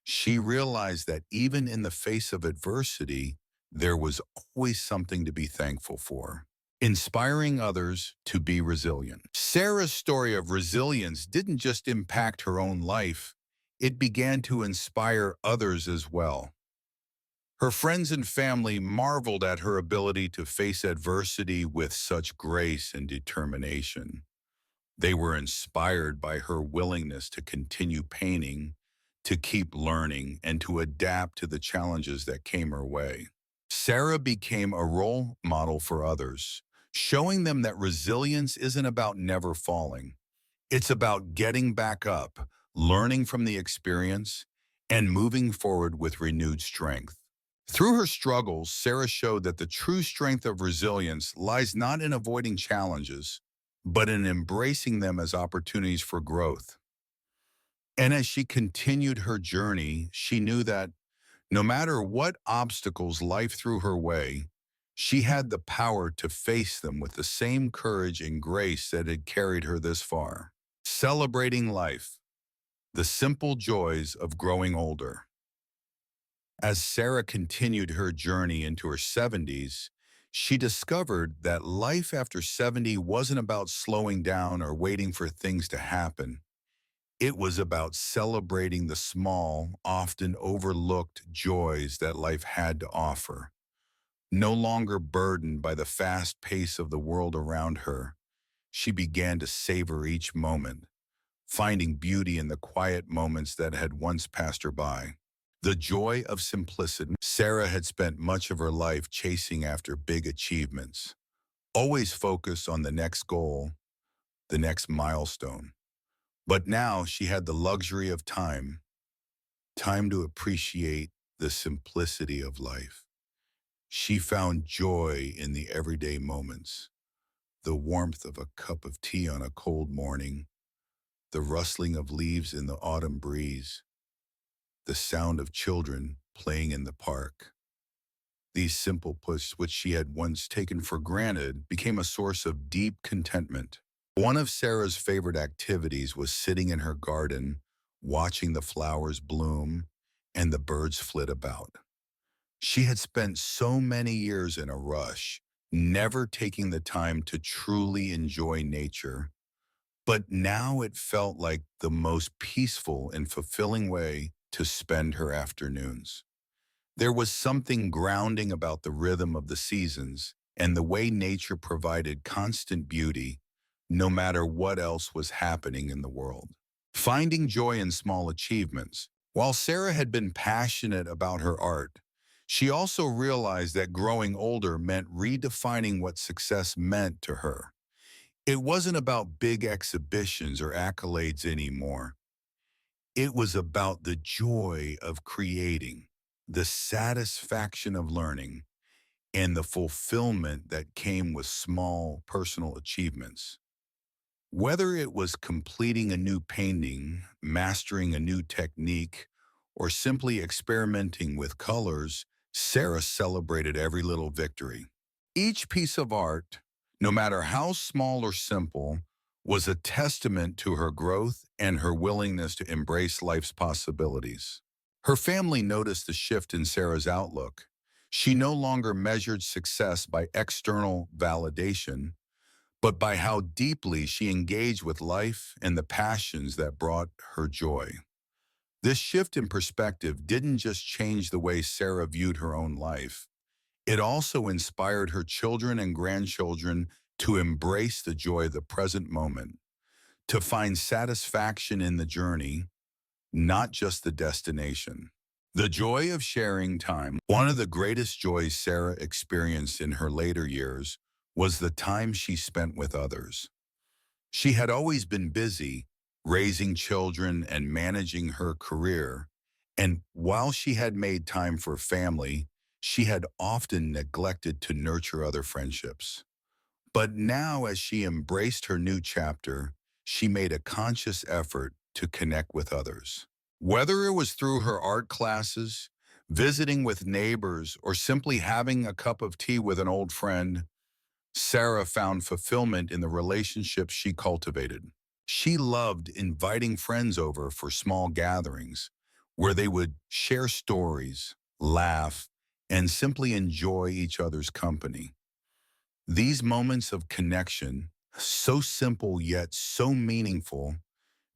Speaker 1: She realized that even in the face of adversity, there was always something to be thankful for. Inspiring others to be resilient. Sarah's story of resilience didn't just impact her own life, it began to inspire others as well. Her friends and family marveled at her ability to face adversity with such grace and determination. They were inspired by her willingness to continue painting, to keep learning, and to adapt to the challenges that came her way. Sarah became a role model for others, showing them that resilience isn't about never falling. It's about getting back up, learning from the experience, and moving forward with renewed strength. Through her struggles, Sarah showed that the true strength of resilience lies not in avoiding challenges, but in embracing them as opportunities for growth. And as she continued her journey, she knew that no matter what obstacles life threw her way, she had the power to face them with the same courage and grace that had carried her this far. Celebrating life, the simple joys of growing older. As Sarah continued her journey into her 70s, she discovered that life after 70 wasn't about slowing down or waiting for things to happen. It was about celebrating the small, often overlooked joys that life had to offer. No longer burdened by the fast pace of the world around her, she began to savor each moment, finding beauty in the quiet moments that had once passed her by. The joy of simplicity. Sarah had spent much of her life chasing after big achievements, always focused on the next goal, the next milestone. But now she had the luxury of time to appreciate the simplicity of life. She found joy in the everyday moments, the warmth of a cup of tea on a cold morning, the rustling of leaves in the autumn breeze, the sound of children playing in the park. These simple pushs, which she had once taken for granted, became a source of deep contentment. One of Sarah's favorite activities was sitting in her garden, watching the flowers bloom and the birds flit about. She had spent so many years in a rush, never taking the time to truly enjoy nature, but now it felt like the most peaceful and fulfilling way to spend her afternoons. There was something grounding about the rhythm of the seasons and the way nature provided constant beauty, no matter what else was happening in the world. Finding joy in small achievements. While Sarah had been passionate about her art, she also realized that growing older meant redefining what success meant to her. It wasn't about big exhibitions or accolades anymore. It was about the joy of creating, the satisfaction of learning, and the fulfillment that came with small personal achievements. Whether it was completing a new painting, mastering a new technique, or simply experimenting with colors, Sarah celebrated every little victory. Each piece of art, no matter how small or simple, was a testament to her growth and her willingness to embrace life's possibilities. Her family noticed the shift in Sarah's outlook. She no longer measured success by external validation, but by how deeply she engaged with life and the passions that brought her joy. This shift in perspective didn't just change the way Sarah viewed her own life. It also inspired her children and grandchildren to embrace the joy of the present moment, to find satisfaction in the journey, not just the destination. The joy of sharing time. One of the greatest joys Sarah experienced in her later years was the time she spent with others. She had always been busy, raising children and managing her career, and while she had made time for family, she had often neglected to nurture other friendships. But now, as she embraced her new chapter, she made a conscious effort to connect with others. Whether it was through her art classes, visiting with neighbors, or simply having a cup of tea with an old friend, Sarah found fulfillment in the relationships she cultivated. She loved inviting friends over for small gatherings where they would share stories, laugh, and simply enjoy each other's company. These moments of connection, so simple yet so meaningful,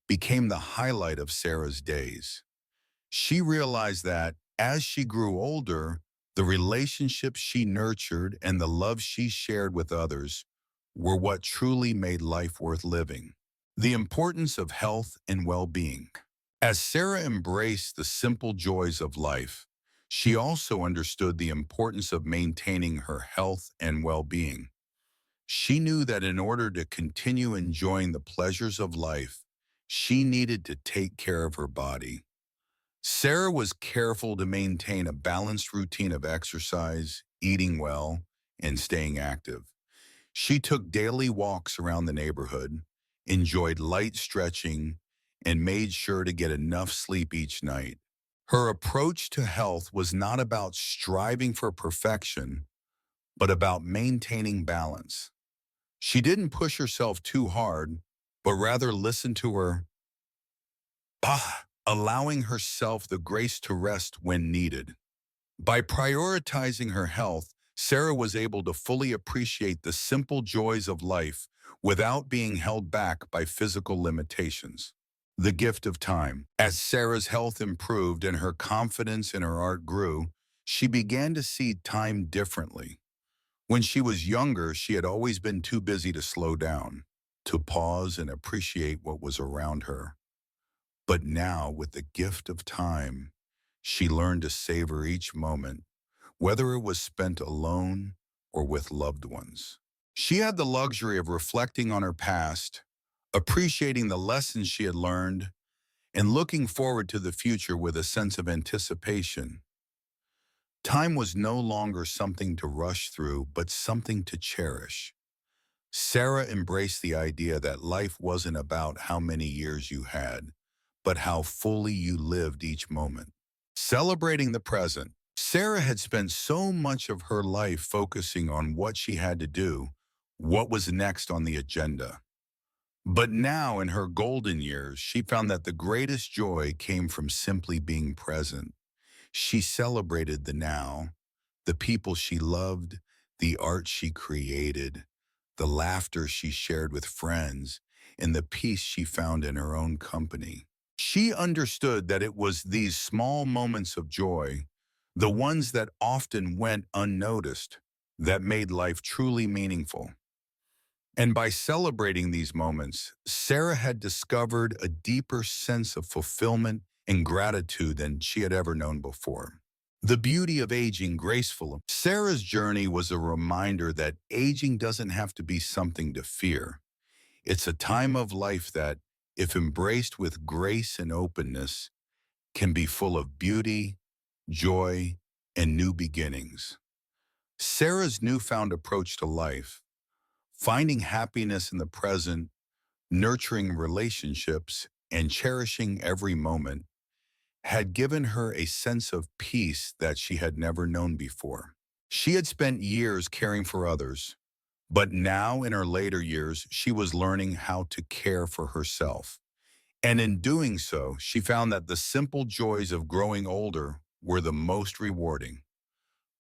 Speaker 1: became the highlight of Sarah's days. She realized that as she grew older, the relationships she nurtured and the love she shared with others were what truly made life worth living. The importance of health and well-being. As Sarah embraced the simple joys of life, she also understood the importance of maintaining her health and well-being. She knew that in order to continue enjoying the pleasures of life, she needed to take care of her body. Sarah was careful to maintain a balanced routine of exercise, eating well, and staying active. She took daily walks around the neighborhood, enjoyed light stretching, and made sure to get enough sleep each night. Her approach to health was not about striving for perfection, but about maintaining balance. She didn't push herself too hard, but rather listened to her allowing herself the grace to rest when needed. By prioritizing her health, Sarah was able to fully appreciate the simple joys of life without being held back by physical limitations. The gift of time. As Sarah's health improved and her confidence in her art grew, she began to see time differently. When she was younger, she had always been too busy to slow down, to pause and appreciate what was around her. But now, with the gift of time, she learned to savor each moment, whether it was spent alone or with loved ones. She had the luxury of reflecting on her past, appreciating the lessons she had learned, and looking forward to the future with a sense of anticipation. Time was no longer something to rush through, but something to cherish. Sarah embraced the idea that life wasn't about how many years you had, but how fully you lived each moment. Celebrating the present, Sarah had spent so much of her life focusing on what she had to do, what was next on the agenda. But now, in her golden years, she found that the greatest joy came from simply being present. She celebrated the now, the people she loved, the art she created, the laughter she shared with friends, and the peace she found in her own company. She understood that it was these small moments of joy, the ones that often went unnoticed, that made life truly meaningful. And by celebrating these moments, Sarah had discovered a deeper sense of fulfillment and gratitude than she had ever known before. The beauty of aging gracefully. Sarah's journey was a reminder that aging doesn't have to be something to fear. It's a time of life that, if embraced with grace and openness, can be full of beauty, joy, and new beginnings. Sarah's newfound approach to life, finding happiness in the present, nurturing relationships, and cherishing every moment, had given her a sense of peace that she had never known before. She had spent years caring for others, but now in her later years, she was learning how to care for herself. And in doing so, she found that the simple joys of growing older were the most rewarding.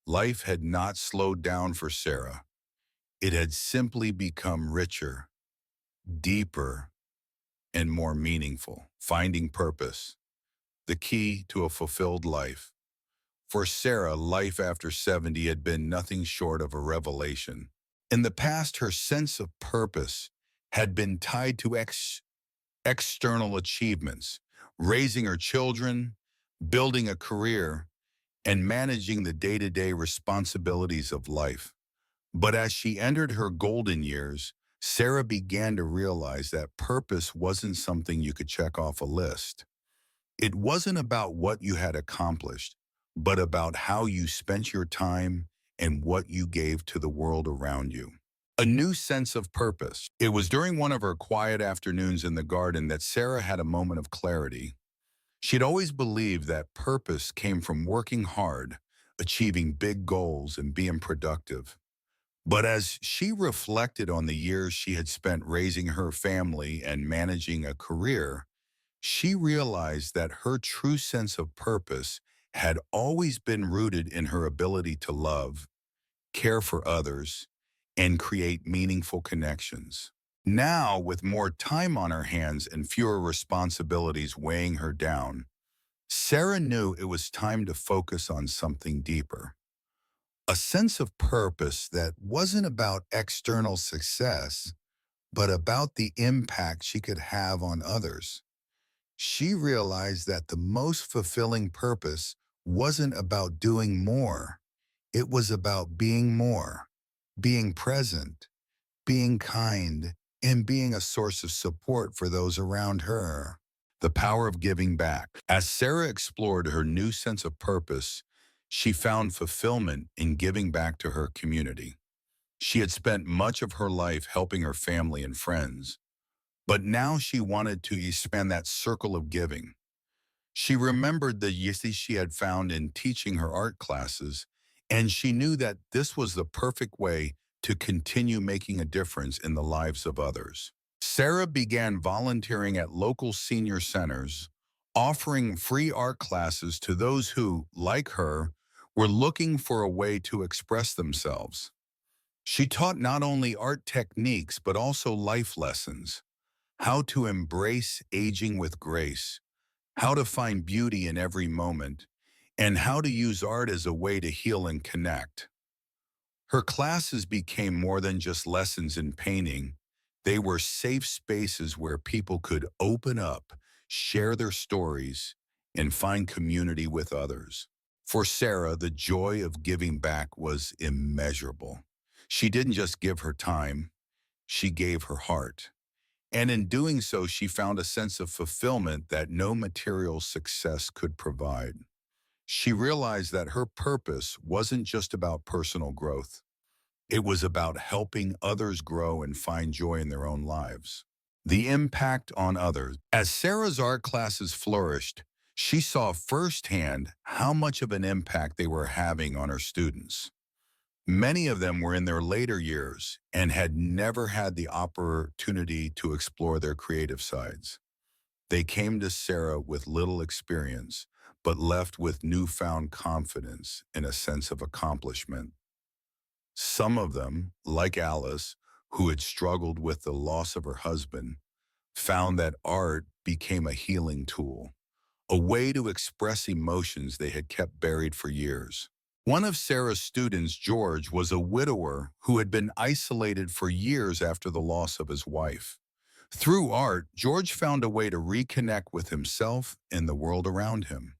Speaker 1: Life had not slowed down for Sarah. It had simply become richer, deeper, and more meaningful. Finding purpose. the key to a fulfilled life. For Sarah, life after 70 had been nothing short of a revelation. In the past, her sense of purpose had been tied to external achievements, raising her children, building a career, and managing the day-to-day responsibilities of life. But as she entered her golden years, Sarah began to realize that purpose wasn't something you could check off a list. It wasn't about what you had accomplished, but about how you spent your time and what you gave to the world around you. A new sense of purpose. It was during one of her quiet afternoons in the garden that Sarah had a moment of clarity. She'd always believed that purpose came from working hard, achieving big goals, and being productive. But as she reflected on the years she had spent raising her family and managing a career, she realized that her true sense of purpose had always been rooted in her ability to love, care for others, and create meaningful connections. Now, with more time on her hands and fewer responsibilities weighing her down, Sarah knew it was time to focus on something deeper. A sense of purpose that wasn't about external success, but about the impact she could have on others. She realized that the most fulfilling purpose wasn't about doing more. It was about being more, being present, being kind, and being a source of support for those around her. The power of giving back. As Sarah explored her new sense of purpose, she found fulfillment in giving back to her community. She had spent much of her life helping her family and friends, but now she wanted to expand that circle of giving. She remembered the yisi she had found in teaching her art classes, and she knew that this was the perfect way to continue making a difference in the lives of others. Sarah began volunteering at local senior centers, offering free art classes to those who, like her, were looking for a way to express themselves. She taught not only art techniques but also life lessons, how to embrace aging with grace, how to find beauty in every moment, and how to use art as a way to heal and connect. Her classes became more than just lessons in painting. They were safe spaces where people could open up, share their stories, and find community with others. For Sarah, the joy of giving back was immeasurable. She didn't just give her time, she gave her heart. And in doing so, she found a sense of fulfillment that no material success could provide. She realized that her purpose wasn't just about personal growth. It was about helping others grow and find joy in their own lives. The impact on others. As Sarah's art classes flourished, she saw firsthand how much of an impact they were having on her students. Many of them were in their later years and had never had the opportunity to explore their creative sides. They came to Sarah with little experience, but left with newfound confidence and a sense of accomplishment. Some of them, like Alice, who had struggled with the loss of her husband, found that art became a healing tool, a way to express emotions they had kept buried for years. One of Sarah's students, George, was a widower who had been isolated for years after the loss of his wife. Through art, George found a way to reconnect with himself and the world around him.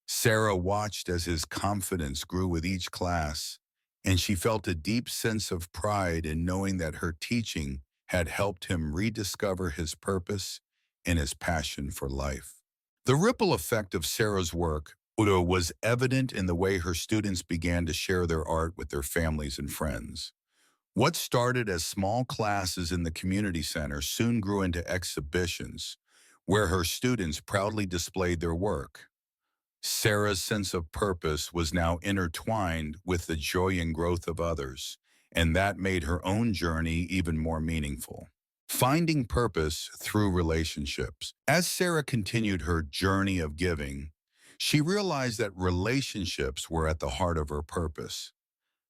Speaker 1: Sarah watched as his confidence grew with each class, and she felt a deep sense of pride in knowing that her teaching had helped him rediscover his purpose and his passion for life. The ripple effect of Sarah's work was evident in the way her students began to share their art with their families and friends. What started as small classes in the community center soon grew into exhibitions where her students proudly displayed their work. Sarah's sense of purpose was now intertwined with the joy and growth of others, and that made her own journey even more meaningful. Finding purpose through relationships. As Sarah continued her journey of giving, she realized that relationships were at the heart of her purpose.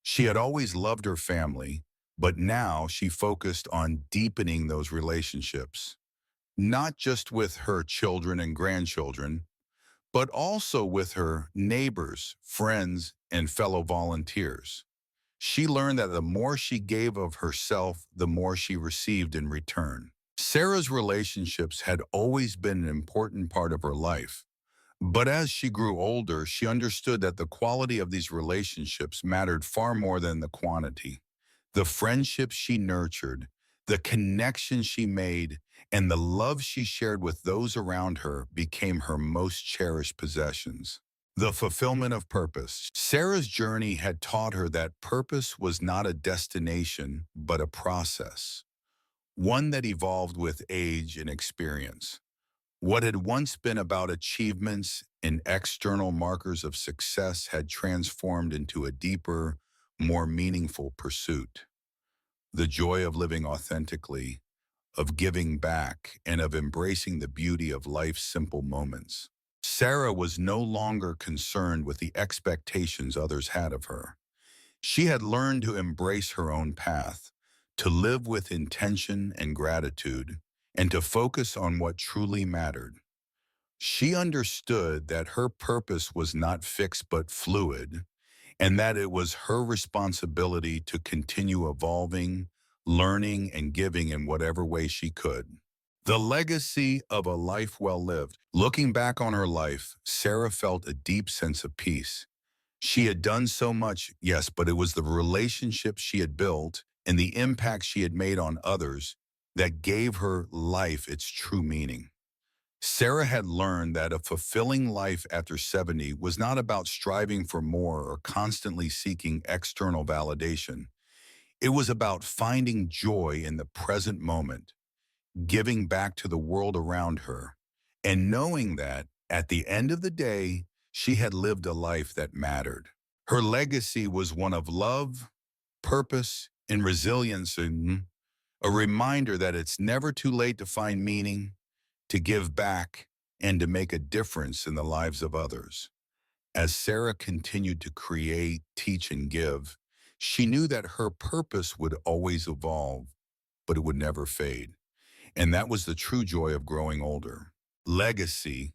Speaker 1: She had always loved her family, but now she focused on deepening those relationships, not just with her children and grandchildren, but also with her neighbors, friends, and fellow volunteers. She learned that the more she gave of herself, the more she received in return. Sarah's relationships had always been an important part of her life, but as she grew older, she understood that the quality of these relationships mattered far more than the quantity. The friendships she nurtured, the connections she made, and the love she shared with those around her became her most cherished possessions. The fulfillment of purpose. Sarah's journey had taught her that purpose was not a destination, but a process, one that evolved with age and experience. What had once been about achievements and external markers of success had transformed into a deeper, more meaningful pursuit. The joy of living authentically, of giving back, and of embracing the beauty of life's simple moments. Sarah was no longer concerned with the expectations others had of her. She had learned to embrace her own path, to live with intention and gratitude, and to focus on what truly mattered. She understood that her purpose was not fixed but fluid, and that it was her responsibility to continue evolving, learning, and giving in whatever way she could. The legacy of a life well lived. Looking back on her life, Sarah felt a deep sense of peace. She had done so much, yes, but it was the relationships she had built and the impact she had made on others that gave her life its true meaning. Sarah had learned that a fulfilling life after 70 was not about striving for more or constantly seeking external validation. It was about finding joy in the present moment, giving back to the world around her, and knowing that, at the end of the day, she had lived a life that mattered. Her legacy was one of love, purpose, and resilience, and a reminder that it's never too late to find meaning, to give back, and to make a difference in the lives of others. As Sarah continued to create, teach, and give, she knew that her purpose would always evolve, but it would never fade. And that was the true joy of growing older. Legacy,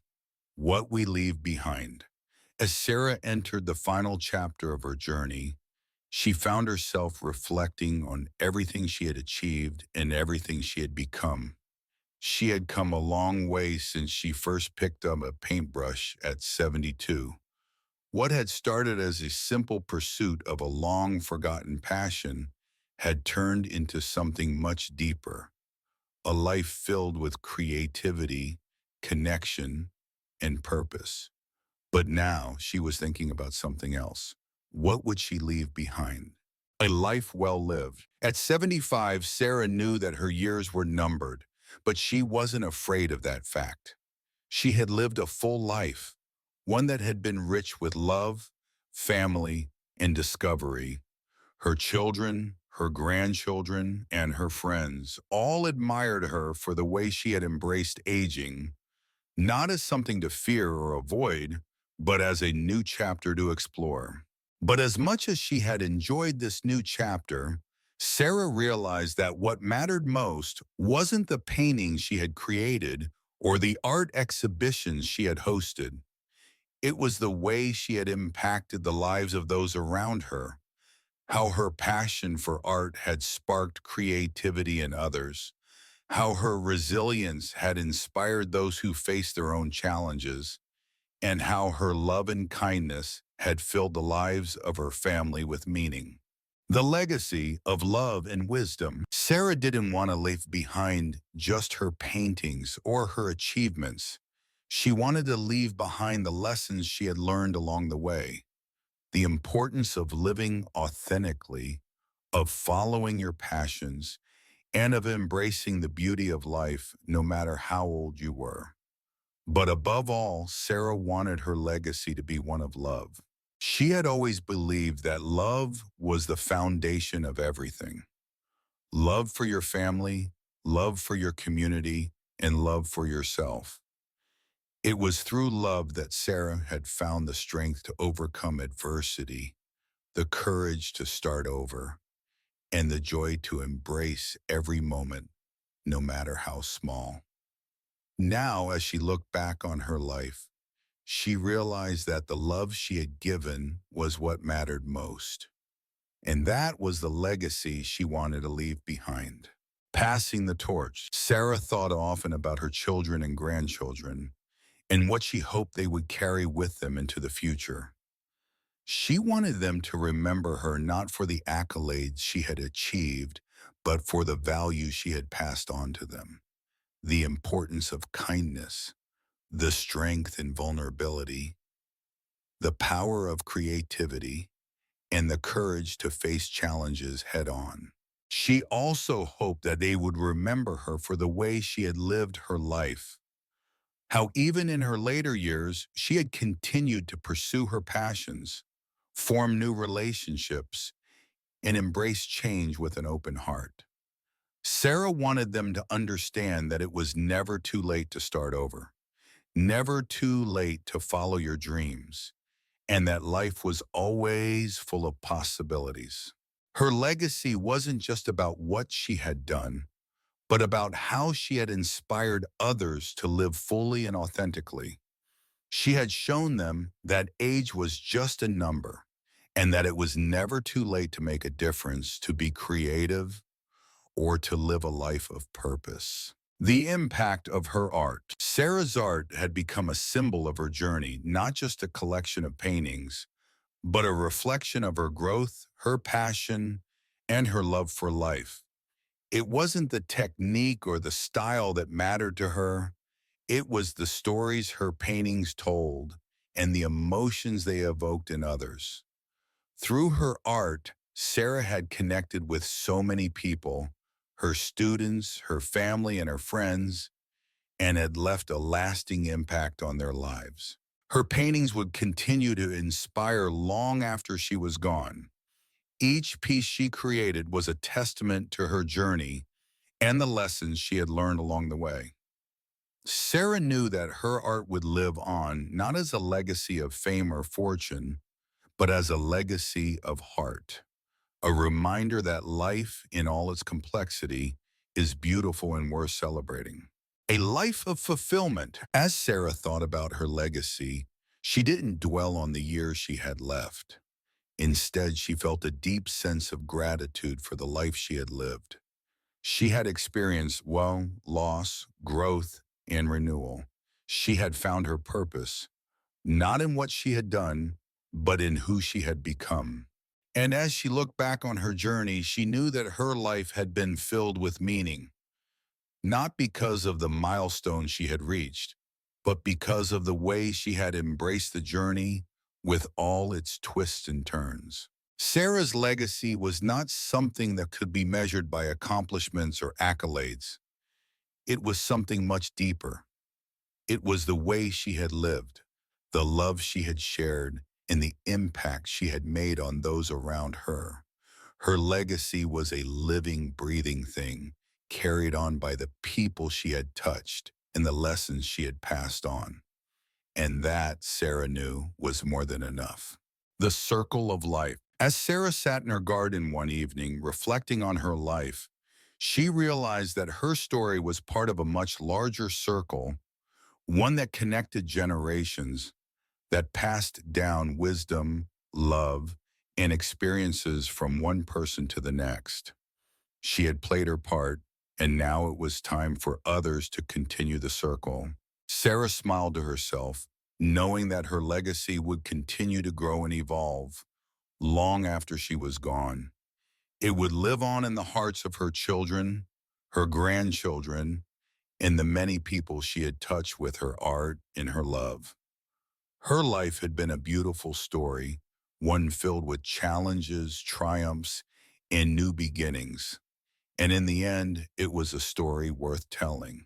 Speaker 1: what we leave behind. As Sarah entered the final chapter of her journey, she found herself reflecting on everything she had achieved and everything she had become. She had come a long way since she first picked up a paintbrush at 72. What had started as a simple pursuit of a long-forgotten passion had turned into something much deeper, a life filled with creativity, connection, and purpose. But now she was thinking about something else. What would she leave behind? A life well lived. At 75, Sarah knew that her years were numbered, but she wasn't afraid of that fact. She had lived a full life, one that had been rich with love, family, and discovery. Her children, her grandchildren, and her friends all admired her for the way she had embraced aging, not as something to fear or avoid, but as a new chapter to explore. But as much as she had enjoyed this new chapter, Sarah realized that what mattered most wasn't the paintings she had created or the art exhibitions she had hosted. It was the way she had impacted the lives of those around her, how her passion for art had sparked creativity in others, how her resilience had inspired those who faced their own challenges, and how her love and kindness had filled the lives of her family with meaning. The legacy of love and wisdom. Sarah didn't want to leave behind just her paintings or her achievements. She wanted to leave behind the lessons she had learned along the way, the importance of living authentically, of following your passions, and of embracing the beauty of life no matter how old you were. But above all, Sarah wanted her legacy to be one of love. She had always believed that love was the foundation of everything. Love for your family, love for your community, and love for yourself. It was through love that Sarah had found the strength to overcome adversity, the courage to start over, and the joy to embrace every moment, no matter how small. Now, as she looked back on her life, she realized that the love she had given was what mattered most. And that was the legacy she wanted to leave behind. Passing the torch, Sarah thought often about her children and grandchildren and what she hoped they would carry with them into the future. She wanted them to remember her not for the accolades she had achieved, but for the value she had passed on to them. The importance of kindness, the strength in vulnerability, the power of creativity, and the courage to face challenges head on. She also hoped that they would remember her for the way she had lived her life, how even in her later years, she had continued to pursue her passions, form new relationships, and embrace change with an open heart. Sarah wanted them to understand that it was never too late to start over, never too late to follow your dreams, and that life was always full of possibilities. Her legacy wasn't just about what she had done, but about how she had inspired others to live fully and authentically. She had shown them that age was just a number and that it was never too late to make a difference, to be creative, or to live a life of purpose. The impact of her art. Sarah's art had become a symbol of her journey, not just a collection of paintings, but a reflection of her growth, her passion, and her love for life. It wasn't the technique or the style that mattered to her. It was the stories her paintings told and the emotions they evoked in others. Through her art, Sarah had connected with so many people, her students, her family, and her friends, and had left a lasting impact on their lives. Her paintings would continue to inspire long after she was gone. Each piece she created was a testament to her journey and the lessons she had learned along the way. Sarah knew that her art would live on not as a legacy of fame or fortune, but as a legacy of heart, a reminder that life in all its complexity is beautiful and worth celebrating. A life of fulfillment. As Sarah thought about her legacy, she didn't dwell on the years she had left. Instead, she felt a deep sense of gratitude for the life she had lived. She had experienced, well, loss, growth, and renewal. She had found her purpose, not in what she had done, but in who she had become. And as she looked back on her journey, she knew that her life had been filled with meaning, not because of the milestone she had reached, but because of the way she had embraced the journey with all its twists and turns. Sarah's legacy was not something that could be measured by accomplishments or accolades. It was something much deeper. It was the way she had lived, the love she had shared, and the impact she had made on those around her. Her legacy was a living, breathing thing, carried on by the people she had touched and the lessons she had passed on. And that, Sarah knew, was more than enough. The circle of life. As Sarah sat in her garden one evening, reflecting on her life, she realized that her story was part of a much larger circle, one that connected generations, that passed down wisdom, love, and experiences from one person to the next. She had played her part, and now it was time for others to continue the circle. Sarah smiled to herself, knowing that her legacy would continue to grow and evolve long after she was gone. It would live on in the hearts of her children, her grandchildren, and the many people she had touched with her art and her love. Her life had been a beautiful story, one filled with challenges, triumphs, and new beginnings. And in the end, it was a story worth telling.